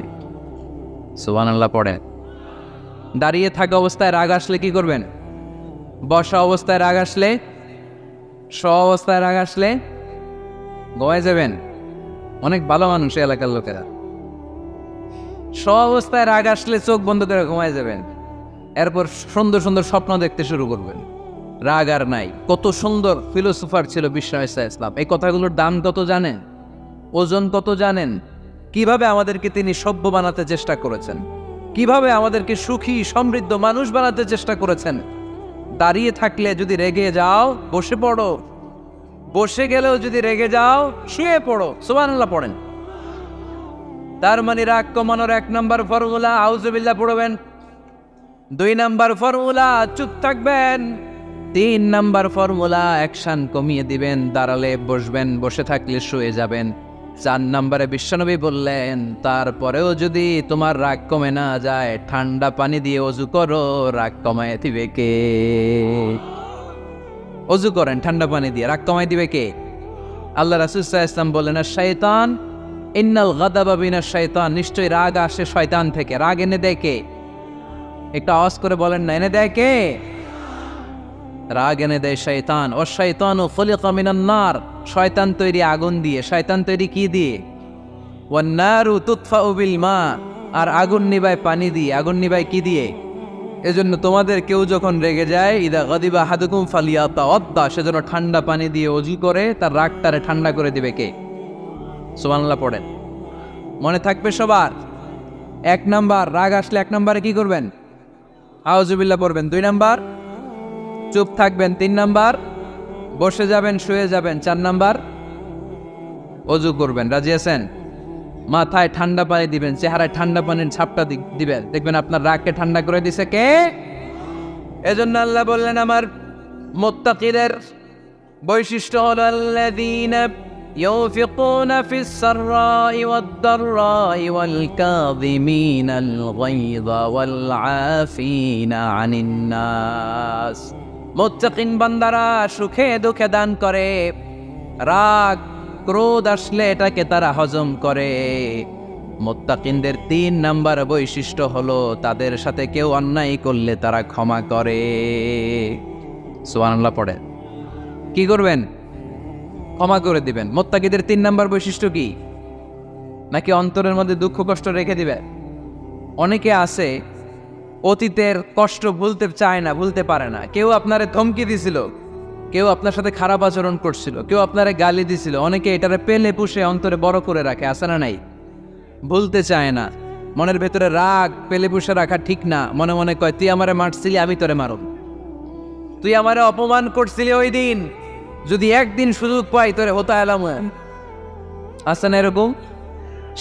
সুবহানাল্লাহ পড়েন। দাঁড়িয়ে থাকা অবস্থায় রাগ আসলে কি করবেন? বসা অবস্থায় রাগ আসলে, অবস্থায় রাগ আসলে ঘুমায় যাবেন। অনেক ভালো মানুষ এই এলাকার লোকেরা। অবস্থায় রাগ আসলে চোখ বন্ধ করে ঘুমায় যাবেন, এরপর সুন্দর সুন্দর স্বপ্ন দেখতে শুরু করবেন। রাগ আর নাই। কত সুন্দর ফিলোসোফার ছিল বিষ্ণু ঈসা ইসলাম। এই কথাগুলোর দাম কত জানেন? ওজন কত জানেন? কিভাবে আমাদেরকে তিনি সভ্য বানাতে চেষ্টা করেছেন, কিভাবে আমাদেরকে সুখী সমৃদ্ধ মানুষ বানাতে চেষ্টা করেছেন। দাঁড়িয়ে থাকলে যদি রেগে যাও, বসে পড়ো। বসে গেলেও যদি রেগে যাও, শুয়ে পড়ো। সুবহানাল্লাহ পড়েন। তার মানে রাগ কমানোর 1 নম্বর ফর্মুলা আউযুবিল্লাহ পড়বেন, 2 নম্বর ফর্মুলা চুপ থাকবেন, 3 নম্বর ফর্মুলা অ্যাকশন কমিয়ে দিবেন, দাঁড়ালে বসবেন, বসে থাকলে শুয়ে যাবেন। 4 নম্বরে বিশ্বনবী বললেন, তারপরেও যদি তোমার রাগ কমে না যায়, ঠান্ডা পানি দিয়ে ওযু করো, রাগ কমায় দিবে কে? ওযু করেন ঠান্ডা পানি দিয়ে, রাগ কমায় দিবে কে? আল্লাহ রাসূল সাল্লাল্লাহু আলাইহি ওয়াসাল্লাম বলেন, শায়তান, ইন্নাল গাদাবা বিনাশ শায়তান, নিশ্চয়ই রাগ আসে শয়তান থেকে। রাগ এনে দেয় কে? একটু আওয়াজ করে বলেন না, এনে দেয় কে? রাগ এনে দেয় শয়তান। ও শায়তানু খুলিকা মিনান নার, শয়তান তৈরি আগুন দিয়ে। শয়তান তৈরি কি দিয়ে? ওয়ান নারু তুতফাউ বিল মা, আর আগুন নিবায় পানি দিয়ে। আগুন নিবায় কি দিয়ে? এজন্য তোমাদের কেউ যখন রেগে যায়, ইদা গাদিবা আহাদুকুম ফালিয়াতাওয়াদ্দা, সেজন্য ঠান্ডা পানি দিয়ে ওযু করে তার রাগটারে ঠান্ডা করে দিবে কে? সুবহানাল্লাহ পড়েন। মনে থাকবে সবার? 1 নাম্বার, রাগ আসলে 1 নাম্বারে কি করবেন? আউযুবিল্লাহ পড়বেন। 2 নাম্বার, চুপ থাকবেন। 3 নাম্বার, বসে যাবেন, শুয়ে যাবেন। 4 নাম্বার, অজু করবেন। রাজি আছেন? মাথায় ঠান্ডা পানি দিবেন, চেহারায় ঠান্ডা পানির ছাপটা দিবেন, দেখবেন আপনার রাগকে ঠান্ডা করে দিছে কে? এজন্য আল্লাহ বললেন আমার মুত্তাকিদের বৈশিষ্ট্য হলো আল্লাযীনা ইউনফিকুনা ফিস সাররাই ওয়াদ দাররাই ওয়াল কাযিমিনাল গায়যা ওয়াল আফিনা আনিন নাস। মুত্তাকিন বান্দারা সুখে দুঃখে দান করে, রাগ ক্রোধ আসলে এটাকে তারা হজম করে। মুত্তাকিনদের 3 নাম্বার বৈশিষ্ট্য হলো তাদের সাথে কেউ অন্যায় করলে তারা ক্ষমা করে। সুবহানাল্লাহ পড়ে। কি করবেন? ক্ষমা করে দিবেন। মুত্তাকিদের 3 নাম্বার বৈশিষ্ট্য কি? নাকি অন্তরের মধ্যে দুঃখ কষ্ট রেখে দিবে? অনেকে আছে অতীতের কষ্ট ভুলতে চায় না, ভুলতে পারে না। কেউ আপনারে ধমকি দিছিল, কেউ আপনার সাথে খারাপ আচরণ করছিল, কেউ আপনারে গালি দিছিল, অনেকে এটারে পেলে পুষে অন্তরে বড় করে রাখে, আছে না নাই? ভুলতে চায় না। মনের ভেতরে রাগ পেলে পুষে রাখা ঠিক না। মনে মনে কয় তুই আমারে মারছিলি, আমি তোরে মারব। তুই আমারে অপমান করছিলি ওই দিন, যদি একদিন সুযোগ পাই তোরে হতা এলাম। আছে না এরকম?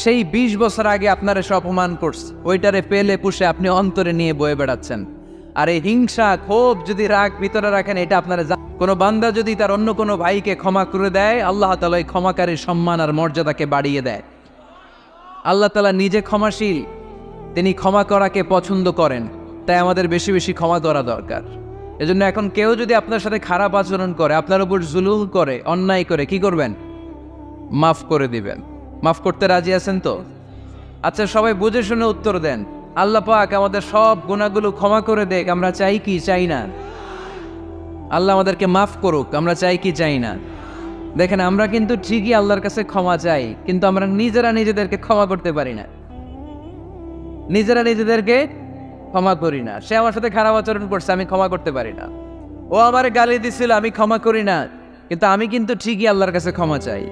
সেই 20 বছর আগে আপনারে সে অপমান করছে, ওইটারে পেলে পুষে আপনি অন্তরে নিয়ে বয়ে বেড়াচ্ছেন। আর এই হিংসা ক্ষোভ যদি রাগ ভিতরে রাখেন, এটা আপনারা কোনো বান্দা যদি তার অন্য কোনো ভাইকে ক্ষমা করে দেয়, আল্লাহ তাআলা এই ক্ষমাকারীর সম্মান আর মর্যাদাকে বাড়িয়ে দেয়। আল্লাহ তাআলা নিজে ক্ষমাশীল, তিনি ক্ষমা করাকে পছন্দ করেন, তাই আমাদের বেশি বেশি ক্ষমা করা দরকার। এজন্য এখন কেউ যদি আপনার সাথে খারাপ আচরণ করে, আপনার উপর জুলুম করে, অন্যায় করে, কি করবেন? মাফ করে দিবেন। মাফ করতে রাজি আছেন তো? আচ্ছা, সবাই বুঝে শুনে উত্তর দেন। আল্লাহ পাক আমাদের সব গুনাহগুলো ক্ষমা করে দেখ, আমরা চাই কি চাই না? আল্লাহ আমাদেরকে মাফ করুক, আমরা চাই কি চাই না? দেখেন, আমরা কিন্তু ঠিকই আল্লাহর কাছে ক্ষমা চাই, কিন্তু আমরা নিজেরা নিজেদেরকে ক্ষমা করতে পারি না। নিজেরা নিজেদেরকে ক্ষমা করি না। সে আমার সাথে খারাপ আচরণ করছে, আমি ক্ষমা করতে পারি না। ও আমার গালি দিছিল, আমি ক্ষমা করি না, কিন্তু আমি কিন্তু ঠিকই আল্লাহর কাছে ক্ষমা চাই।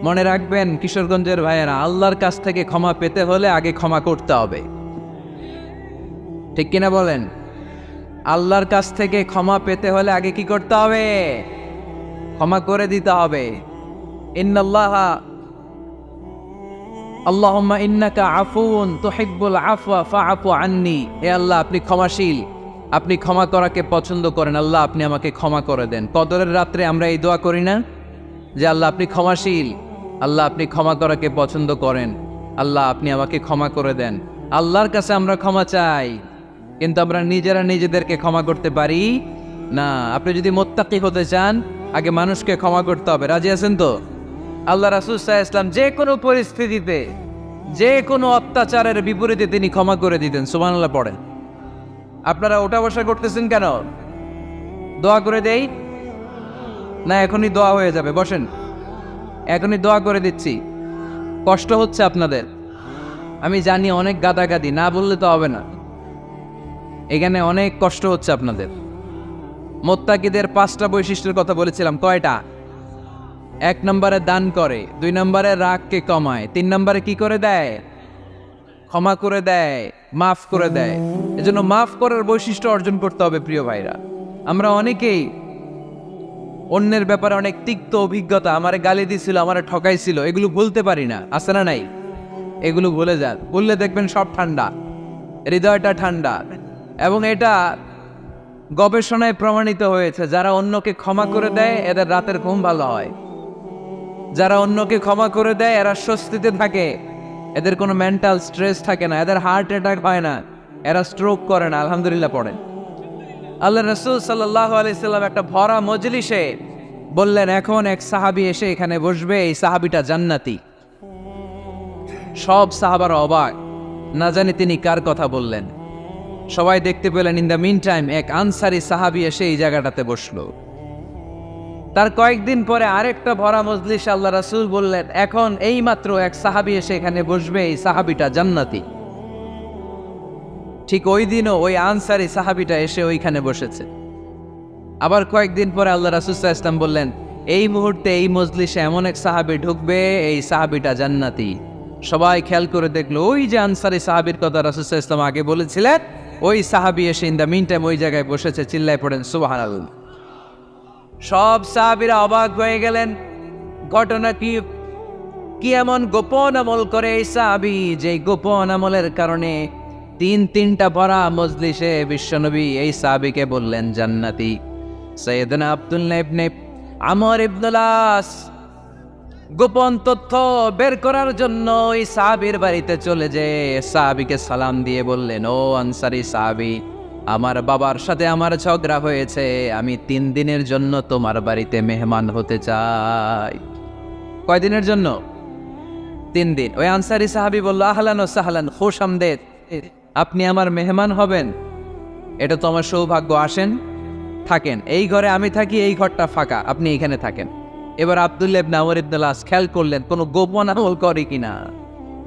মনে রাখবেন কিশোরগঞ্জের ভাইয়েরা, আল্লাহর কাছ থেকে ক্ষমা পেতে হলে আগে ক্ষমা করতে হবে। ঠিক কিনা বলেন? আল্লাহর কাছ থেকে ক্ষমা পেতে হলে আগে কি করতে হবে? ক্ষমা করে দিতে হবে। ইন্নাল্লাহা আল্লাহুম্মা ইন্নাকা আফুউন তুহিব্বুল আফওয়া ফাআফু আন্নি। হে আল্লাহ, আপনি ক্ষমাশীল, আপনি ক্ষমা করাকে পছন্দ করেন। আল্লাহ, আপনি আমাকে ক্ষমা করে দেন। কদরের রাত্রে আমরা এই দোয়া করি না যে আল্লাহ আপনি ক্ষমাশীল, আল্লাহ আপনি ক্ষমা করাকে পছন্দ করেন, আল্লাহ আপনি আমাকে ক্ষমা করে দেন। আল্লাহর কাছে আমরা ক্ষমা চাই, কিন্তু আমরা নিজেরা নিজেদেরকে ক্ষমা করতে পারি না। আপনি যদি মুত্তাকি হতে চান, আগে মানুষকে ক্ষমা করতে হবে। রাজি আছেন তো? আল্লাহ রাসূল সাল্লাল্লাহু আলাইহি ওয়াসাল্লাম যে কোনো পরিস্থিতিতে, যে কোনো অত্যাচারের বিপরীতে তিনি ক্ষমা করে দিতেন। সুবহানাল্লাহ পড়েন। আপনারা ওঠা বসা করতেছেন কেন? দোয়া করে দেই না? এখনই দোয়া হয়ে যাবে, বসেন। এখনই দোয়া করে দিচ্ছি। কষ্ট হচ্ছে আপনাদের, আমি জানি, অনেক গাদাগাদি, না বললে তো হবে না। এখানে অনেক কষ্ট হচ্ছে আপনাদের। মুত্তাকিদের 5টা বৈশিষ্ট্যের কথা বলেছিলাম, কয়টা? 1 নম্বরে দান করে, 2 নম্বরে রাগকে কমায়, 3 নম্বরে কি করে দেয়? ক্ষমা করে দেয়, মাফ করে দেয়। এজন্য মাফ করার বৈশিষ্ট্য অর্জন করতে হবে প্রিয় ভাইরা। আমরা অনেকেই অন্যের ব্যাপারে অনেক তিক্ত অভিজ্ঞতা, আমারে গালি দিছিল, আমারে ঠকাইছিল, এগুলো ভুলতে পারি না। আছে না নাই? এগুলো ভুলে যান। বললে দেখবেন সব ঠান্ডা, হৃদয়টা ঠান্ডা। এবং এটা গবেষণায় প্রমাণিত হয়েছে, যারা অন্যকে ক্ষমা করে দেয় এদের রাতের ঘুম ভালো হয়। যারা অন্যকে ক্ষমা করে দেয় এরা স্বস্তিতে থাকে, এদের কোনো মেন্টাল স্ট্রেস থাকে না, এদের হার্ট অ্যাটাক হয় না, এরা স্ট্রোক করে না। আলহামদুলিল্লাহ পড়েন। আল্লাহ রাসূল সাল্লাল্লাহু আলাইহি সাল্লাম একটা ভরা মজলিসে বললেন, এখন এক সাহাবী এসে এখানে বসবে, এই সাহাবীটা জান্নাতি। সব সাহাবারা অবাক, না জানি তিনি কার কথা বললেন। সবাই দেখতে পেলেন, ইন দ্য মিন টাইম এক আনসারি সাহাবী এসে এই জায়গাটাতে বসলো। তার কয়েকদিন পরে আরেকটা ভরা মজলিসে আল্লাহ রাসূল বললেন, এখন এই মাত্র এক সাহাবী এসে এখানে বসবে, এই সাহাবীটা জান্নাতি। ঠিক ওই দিনও ওই আনসারি সাহাবীটা এসে ওইখানে বসেছে। আবার কয়েকদিন পরে আল্লাহ রাসূল সাল্লাল্লাহু আলাইহি ওয়াসাল্লাম বললেন, এই মুহূর্তে এই মজলিসে এমন এক সাহাবী ঢুকবে, এই সাহাবীটা জান্নাতি। সবাই খেয়াল করে দেখলো ওই যে আনসারি সাহাবীর কথা রাসূল সাল্লাল্লাহু আলাইহি ওয়াসাল্লাম আগে বলেছিলেন, ওই সাহাবী এসে ইন দ্য মিন টাইম ওই জায়গায় বসেছে। চিল্লায় পড়েন সুবহানাল্লাহ। সব সাহাবীরা অবাক হয়ে গেলেন, ঘটনা কি? কি এমন গোপন আমল করে এই সাহাবী যে গোপন আমলের কারণে তিনটা ভরা মজলিসে বিশ্বনবী এই সাহাবীকে বললেন জান্নাতি। সাইয়েদনা আব্দুল্লাহ ইবনে আমর ইবনুল আস গোপন তথ্য বের করার জন্য ওই সাহাবীর বাড়িতে চলে যেয়ে সাহাবীকে সালাম দিয়ে বললেন, ও আনসারী সাহাবী, আমার বাবার সাথে আমার ঝগড়া হয়েছে, আমি 3 দিনের জন্য তোমার বাড়িতে মেহমান হতে চাই। কয়দিনের জন্য? 3 দিন। ওই আনসারী সাহাবী বলল, আহলান ও সাহলান, খুশ আমদেদ, আপনি আমার মেহমান হবেন, এটা তো আমার সৌভাগ্য। আসেন, থাকেন, এই ঘরে আমি থাকি, এই ঘরটা ফাঁকা, আপনি এখানে থাকেন। এবার আব্দুল্লাহ ইবনে আমর ইবনুল আস খেয়াল করলেন কোনো গোপন আমল করে কিনা,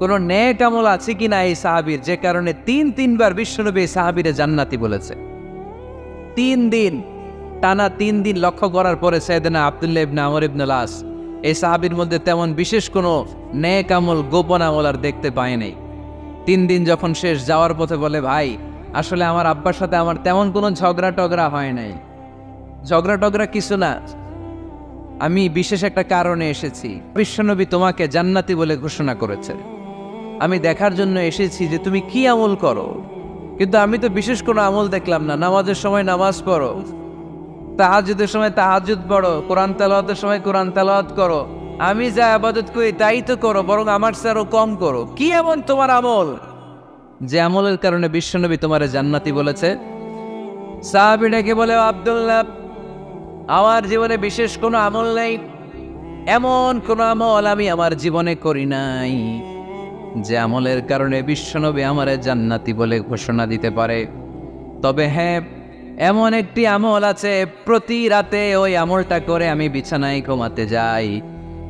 কোনো নেক আমল আছে কিনা এই সাহাবীর, যে কারণে 3বার বিশ্বনবী এই সাহাবীরে জান্নাতি বলেছে। 3 দিন টানা 3 দিন লক্ষ্য করার পরে সাইয়েদনা আব্দুল্লাহ ইবনে আমর ইবনুল আস এই সাহাবীর মধ্যে তেমন বিশেষ কোনো নেক আমল, গোপন আমল আর দেখতে পায় নাই। 3 দিন যখন শেষ, যাওয়ার পথে বলে, ভাই আসলে আমার আব্বার সাথে আমার তেমন কোনো ঝগড়া টগড়া হয় নাই, ঝগড়া টগড়া কিছু না, আমি বিশেষ একটা কারণে এসেছি। বিশ্বনবী তোমাকে জান্নাতি বলে ঘোষণা করেছে, আমি দেখার জন্য এসেছি যে তুমি কি আমল করো, কিন্তু আমি তো বিশেষ কোনো আমল দেখলাম না। নামাজের সময় নামাজ পড়ো, তাহাজ্জুদের সময় তাহাজ্জুদ পড়ো, কোরআন তেলাওয়াতের সময় কোরআন তেলাওয়াত করো, আমি যা ইবাদত করি তাই তো করো, বরং আমার চেয়ে আরো কম করো। কি এমন তোমার আমল যে আমলের কারণে বিশ্বনবী তোমারে জান্নাতি বলেছে? সাহাবীটাকে বলে, আব্দুল্লাহ, আমার জীবনে বিশেষ কোনো আমল নেই, এমন কোনো আমল আমি আমার জীবনে করি নাই যে আমলের কারণে বিশ্বনবী আমারে জান্নাতি বলে ঘোষণা দিতে পারে। তবে হ্যাঁ, এমন একটি আমল আছে, প্রতি রাতে ওই আমলটা করে আমি বিছানায় ঘুমাতে যাই।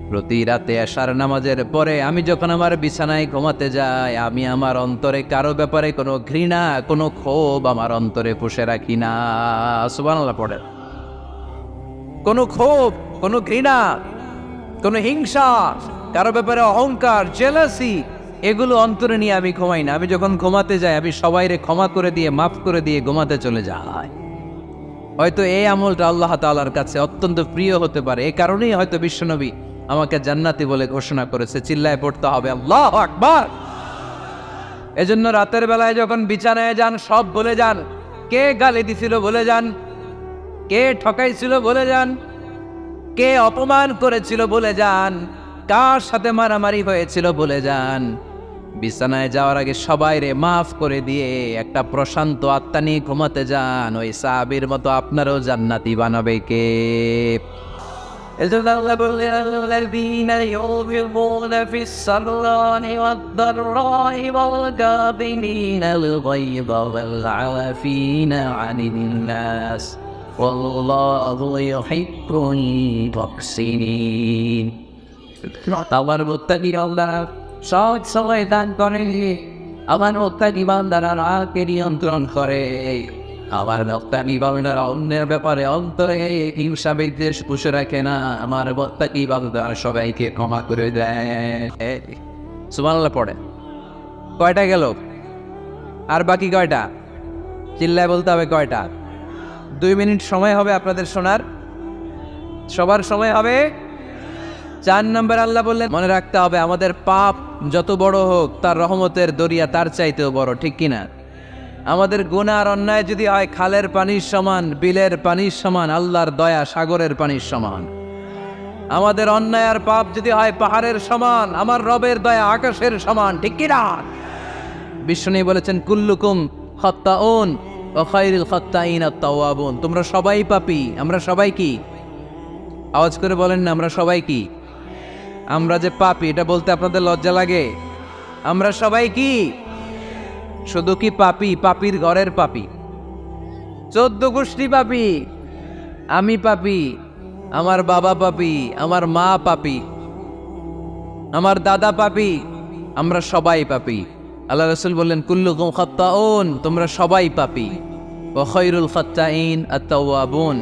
প্রতি রাতে এশার নামাজের পরে আমি যখন আমার বিছানায় ঘুমাতে যাই, আমি আমার অন্তরে কারো ব্যাপারে কোনো ঘৃণা, কোনো ক্ষোভ আমার অন্তরে পুষে রাখি না। সুবহানাল্লাহ পড়ে। কোনো ক্ষোভ, কোনো ঘৃণা, কোনো হিংসা, কারো ব্যাপারে অহংকার, জেলাসি, এগুলো অন্তরে নিয়ে আমি ঘুমাই না। আমি যখন ঘুমাতে যাই, আমি সবাইরে ক্ষমা করে দিয়ে, মাফ করে দিয়ে ঘুমাতে চলে যাই। হয়তো এই আমলটা আল্লাহ তাআলার কাছে অত্যন্ত প্রিয় হতে পারে, এই কারণেই হয়তো বিশ্বনবী আমাকে জান্নাতি বলে ঘোষণা করেছে। চিল্লায় পড়তে হবে আল্লাহু আকবার। এজন্য রাতের বেলায় যখন বিছানায় যান, সব ভুলে যান। কে গালি দিছিল ভুলে যান, কে ঠকাইছিল বলে যান, কে অপমান করেছিল বলে যান, কার সাথে মারামারি হয়েছিল বলে যান। বিছানায় যাওয়ার আগে সবাইরে মাফ করে দিয়ে একটা প্রশান্ত আত্মা নিয়ে ঘুমাতে যান। ওই সাহাবীর মতো আপনারও জান্নাতি বানাবে কে? الذين ينفقون في السراء والضراء والكاظمين الغيظ والعافين عن الناس والله يحب المحسنين। আমার মুত্তাকি আল্লাহ সব সময় দান করে, আমার মুত্তাকি বান্দারা রাগকে নিয়ন্ত্রণ করে, আমার মুত্তাকি বান্দারা অন্যের ব্যাপারে অন্তরে হিংসা বিদ্বেষ পুষে রাখে না, আমার মুত্তাকি বান্দারা সবাইকে ক্ষমা করে দেয়। সুবহানাল্লাহ পড়ে। কয়টা গেল? আর বাকি কয়টা? চিল্লায় বলতে হবে কয়টা? 2 মিনিট সময় হবে আপনাদের শোনার, সবার সময় হবে। 4 নম্বর আল্লাহ বললেন, মনে রাখতে হবে আমাদের পাপ যত বড় হোক, তার রহমতের দরিয়া তার চাইতেও বড়, ঠিক কিনা? আমাদের গুনাহ আর অন্যায় যদি হয় খালের পানির সমান, বিলের পানির সমান, আল্লাহর দয়া সাগরের পানির সমান। আমাদের অন্যায় আর পাপ যদি হয় পাহাড়ের সমান, আমার রবের দয়া আকাশের সমান, ঠিক কিনা? বিষ্ণু বলেছেন, কুল্লুকুম খাত্তাউন ওয়া খায়রুল খাত্তাইন আত-তাওয়াবুন। তোমরা সবাই পাপী। আমরা সবাই কি? আওয়াজ করে বলেন না, আমরা সবাই কি? আমরা যে পাপী, এটা বলতে আপনাদের লজ্জা লাগে? আমরা সবাই কি? শুধু কি পাপী? পাপীর ঘরের পাপী, 14 গোষ্ঠী পাপী। আমি পাপী, আমার বাবা পাপী, আমার মা পাপী, আমার দাদা পাপী, আমরা সবাই পাপী। আল্লাহ রাসূল বললেন, কুল্লুকুম খাত্তাউন, তোমরা সবাই পাপী, ওয়া খায়রুল খাত্তাইন আত-তাওয়াবুন।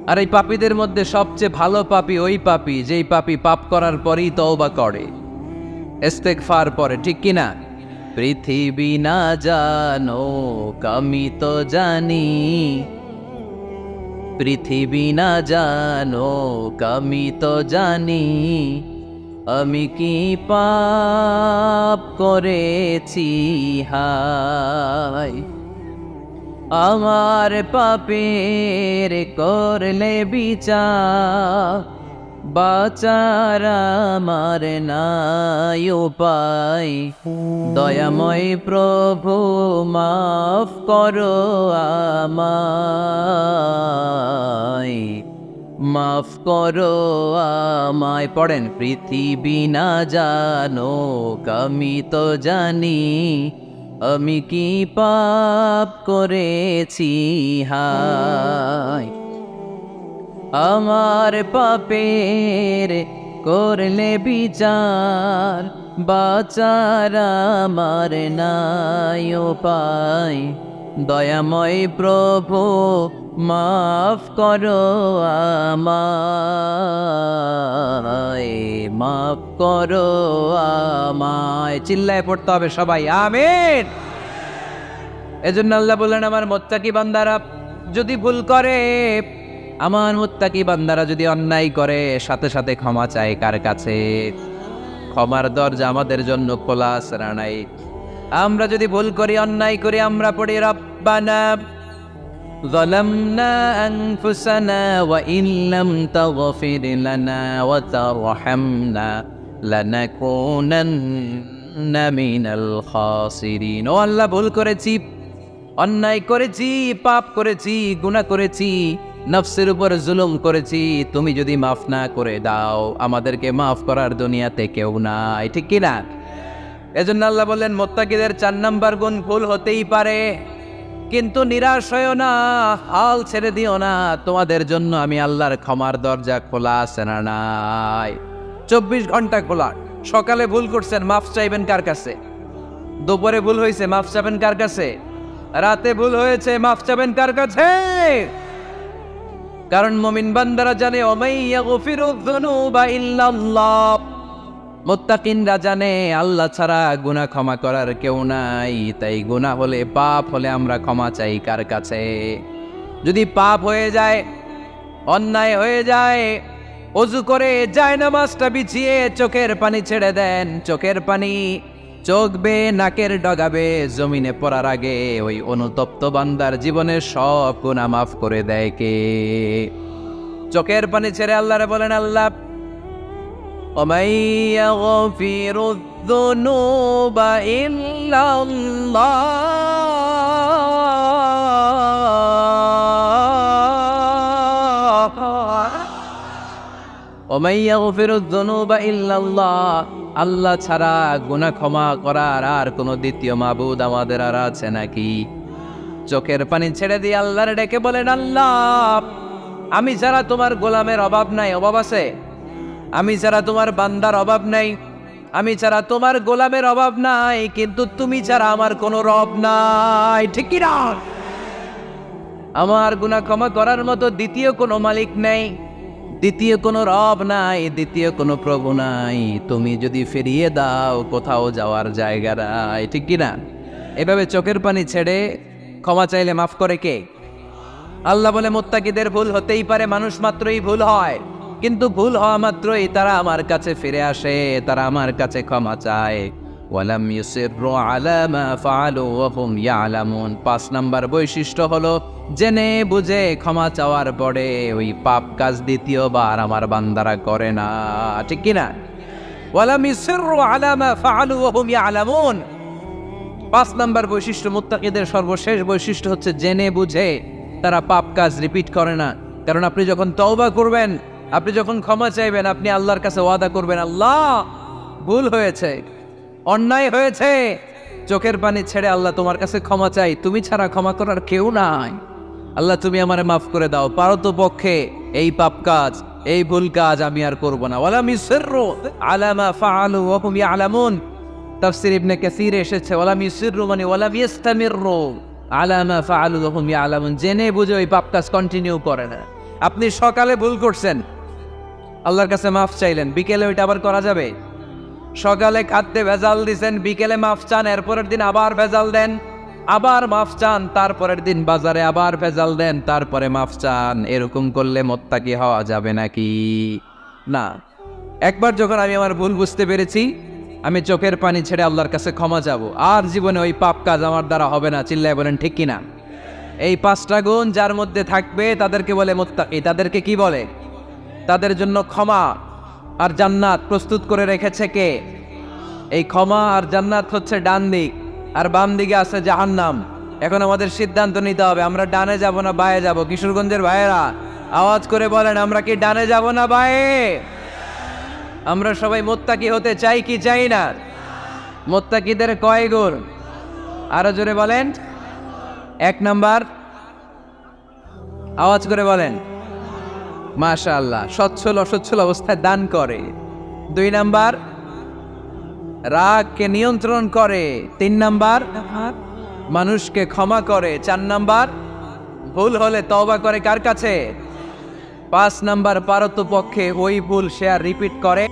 আর এই পাপীদের মধ্যে সবচেয়ে ভালো পাপী ওই পাপী যেই পাপী পাপ করার পরেই তওবা করে। ইস্তেগফার পরে, ঠিক কিনা? পৃথিবী না জানো আমি তো জানি, পৃথিবী না জানো আমি তো জানি, আমি কি পাপ করেছি হায়, আমার পাপের করলে বিচার, বাঁচার আমার নাই উপায়, দয়াময় প্রভু মাফ করো আমায়, মাফ করো আমায়। পড়েন, পৃথিবী না জানো আমি তো জানি, আমি কি পাপ করেছি হায়, আমার পাপের করলে বিচার, বাঁচার আমার নাই উপায়, দয়াময় প্রভু মাফ করো আমায়, মাফ করো আমায়। চিল্লায় পড়তে হবে সবাই, আমিন। এজন্য আল্লাহ বললেন, আমার মুত্তাকি বান্দারা যদি ভুল করে, আমার মুত্তাকি বান্দারা যদি অন্যায় করে, সাথে সাথে ক্ষমা চায় কার কাছে? ক্ষমার দরজা আমাদের জন্য খোলা আছে না নাই? আমরা যদি ভুল করি, অন্যায় করি, আমরা পড়ি রব্বানা যালামনা আনফুসানা ওয়া ইন লাম তাগফির লানা ওয়া তারহামনা লানাকুনান্না মিনাল খাসিরিন। ও আল্লাহ, ভুল করেছি, অন্যায় করেছি, পাপ করেছি, গুনাহ করেছি, নফসের উপর জুলুম করেছি, তুমি যদি মাফ না করে দাও, আমাদেরকে মাফ করার দুনিয়াতে কেউ নাই, ঠিক কিনা? এজন্য আল্লাহ বললেন, মুত্তাকিদের 4 নাম্বার গুণ, ভুল হতেই পারে কিন্তু নিরাশ হইও না, হাল ছেড়ে দিও না, তোমাদের জন্য আমি আল্লাহর ক্ষমার দরজা খোলা আছে না নাই? 24 ঘন্টা খোলা। সকালে ভুল করছেন, মাফ চাইবেন কার কাছে? দুপুরে ভুল হয়েছে, মাফ চাবেন কার কাছে? রাতে ভুল হয়েছে, মাফ চাবেন কার কাছে? কারণ মুমিন বান্দারা জানে, ওমাইয়া গফিরুয যুনুবা ইল্লাল্লাহ, মুত্তাকিনরা জানে আল্লাহ ছাড়া গুনাহ ক্ষমা করার কেউ নাই। তাই গুনাহ হলে, পাপ হলে আমরা ক্ষমা চাই কার কাছে? যদি পাপ হয়ে যায়, অন্যায় হয়ে যায়, ওযু করে জায়নামাজটা বিছিয়ে চোখের পানি ছেড়ে দেন, চোখের পানি চোখ বেয়ে নাকের ডগাবে জমিনে পড়ার আগে ওই অনুতপ্ত বান্দার জীবনের সব গুনাহ মাফ করে দেয় কে? চোখের পানি ছেড়ে আল্লাহরে বলেন, আল্লাহ ومن يغفر الذنوب إلا الله ومن يغفر الذنوب إلا الله, আল্লাহ ছাড়া গুনাহ ক্ষমা করার আর কোনো দ্বিতীয় মাবুদ আমাদের আর আছে নাকি? চোখের পানি ছেড়ে দিয়ে আল্লাহরে ডেকে বলেন, আল্লাহ, আমি ছাড়া তোমার গোলামের অভাব নাই, অভাব আছে? আমি ছাড়া তোমার বান্দার অভাব নাই, আমি ছাড়া তোমার গোলামের অভাব নাই, কিন্তু তুমি ছাড়া আমার কোনো রব নাই, ঠিক কি না? আমার গুনাহ ক্ষমা করার মতো দ্বিতীয় কোনো মালিক নাই, দ্বিতীয় কোনো রব নাই, দ্বিতীয় কোনো প্রভু নাই। তুমি যদি ফিরিয়ে দাও, কোথাও যাওয়ার জায়গা নাই, ঠিক কি না? এভাবে চোখের পানি ছেড়ে ক্ষমা চাইলে মাফ করে কে? আল্লাহ বলে, মুত্তাকিদের ভুল হতেই পারে, মানুষ মাত্রই ভুল হয়, কিন্তু ভুল হওয়া মাত্রই তারা আমার কাছে ফিরে আসে, তারা আমার কাছে ক্ষমা চায়। ওয়ালাম ইউসিররু আলা মা ফাআলু ওয়া হুম ইয়ালামুন। 5 নাম্বার বৈশিষ্ট্য হলো, জেনে বুঝে ক্ষমা চাওয়ার পরে ওই পাপ কাজ দ্বিতীয়বার আমার বান্দারা করে না, ঠিক কি না? ওয়ালাম ইউসিররু আলা মা ফাআলু ওয়া হুম ইয়ালামুন। 5 নাম্বার বৈশিষ্ট্য, মুত্তাকিদের সর্বশেষ বৈশিষ্ট্য হচ্ছে জেনে বুঝে তারা পাপ কাজ রিপিট করে না। কারণ আপনি যখন তওবা করবেন, আপনি যখন ক্ষমা চাইবেন, আপনি আল্লাহর কাছে ওয়াদা করবেন, আল্লাহ ভুল হয়েছে, অন্যায় হয়েছে, চোখের পানি ছেড়ে আল্লাহ তোমার কাছে ক্ষমা চাই, তুমি ছাড়া ক্ষমা করার কেউ নাই, আল্লাহ তুমি আমারে মাফ করে দাও, পারো তো পক্ষে এই পাপ কাজ, এই ভুল কাজ আমি আর করব না। ওয়ালাম ইউসিররু আলা মা ফাআলু ওয়া হুম ইয়ালামুন। তাফসীর ইবনে কাসীরে এসেছে, ওয়ালাম ইউসিররু মানে ওয়ালাম ইস্তামিররু আলা মা ফাআলু ওয়া হুম ইয়ালামুন, জেনে বুঝে ওই পাপ কাজ কন্টিনিউ করে না। আপনি সকালে ভুল করছেন, আল্লাহর কাছে মাফ চাইলেন, বিকেলে ওইটা আবার করা যাবে? সকালে খাদ্যে ভেজাল দিছেন, বিকেলে মাফ চান, এরপরের দিন আবার ভেজাল দেন, আবার মাফ চান, তারপরের দিন বাজারে আবার ভেজাল দেন, তারপরে মাফ চান। এরকম করলে মোত্তাকি হওয়া যাবে নাকি? না। একবার যখন আমি আমার ভুল বুঝতে পেরেছি, আমি চোখের পানি ছেড়ে আল্লাহর কাছে ক্ষমা যাব, আর জীবনে ওই পাপ কাজ আমার দ্বারা হবে না। চিল্লায় বলেন ঠিক কিনা? এই 5টা গুণ যার মধ্যে থাকবে তাদেরকে বলে মুত্তাকি। তাদেরকে কি বলে? তাদের জন্য ক্ষমা আর জান্নাত প্রস্তুত করে রেখেছে কে? এই ক্ষমা আর জান্নাত হচ্ছে ডান দিক, আর বাম দিকে আছে জাহান্নাম। এখন আমাদের সিদ্ধান্ত নিতে হবে, আমরা ডানে যাব না বায়ে যাব। কিশোরগঞ্জের ভাইয়েরা আওয়াজ করে বলেন, আমরা কি ডানে যাব না বায়ে? আমরা সবাই মুত্তাকি হতে চাই কি চাই না? মুত্তাকিদের কয় গুণ? আরো জোরে বলেন। 1 নাম্বার, আওয়াজ করে বলেন। মাশাআল্লাহ, সচ্ছল অসচ্ছল অবস্থায় দান করে। 2 নাম্বার, রাগকে নিয়ন্ত্রণ করে। 3 নাম্বার, মানুষকে ক্ষমা করে। 4 নাম্বার, ভুল হলে তওবা করে কার কাছে? 5 নাম্বার, পারতপক্ষে ওই ভুল সে আর রিপিট করে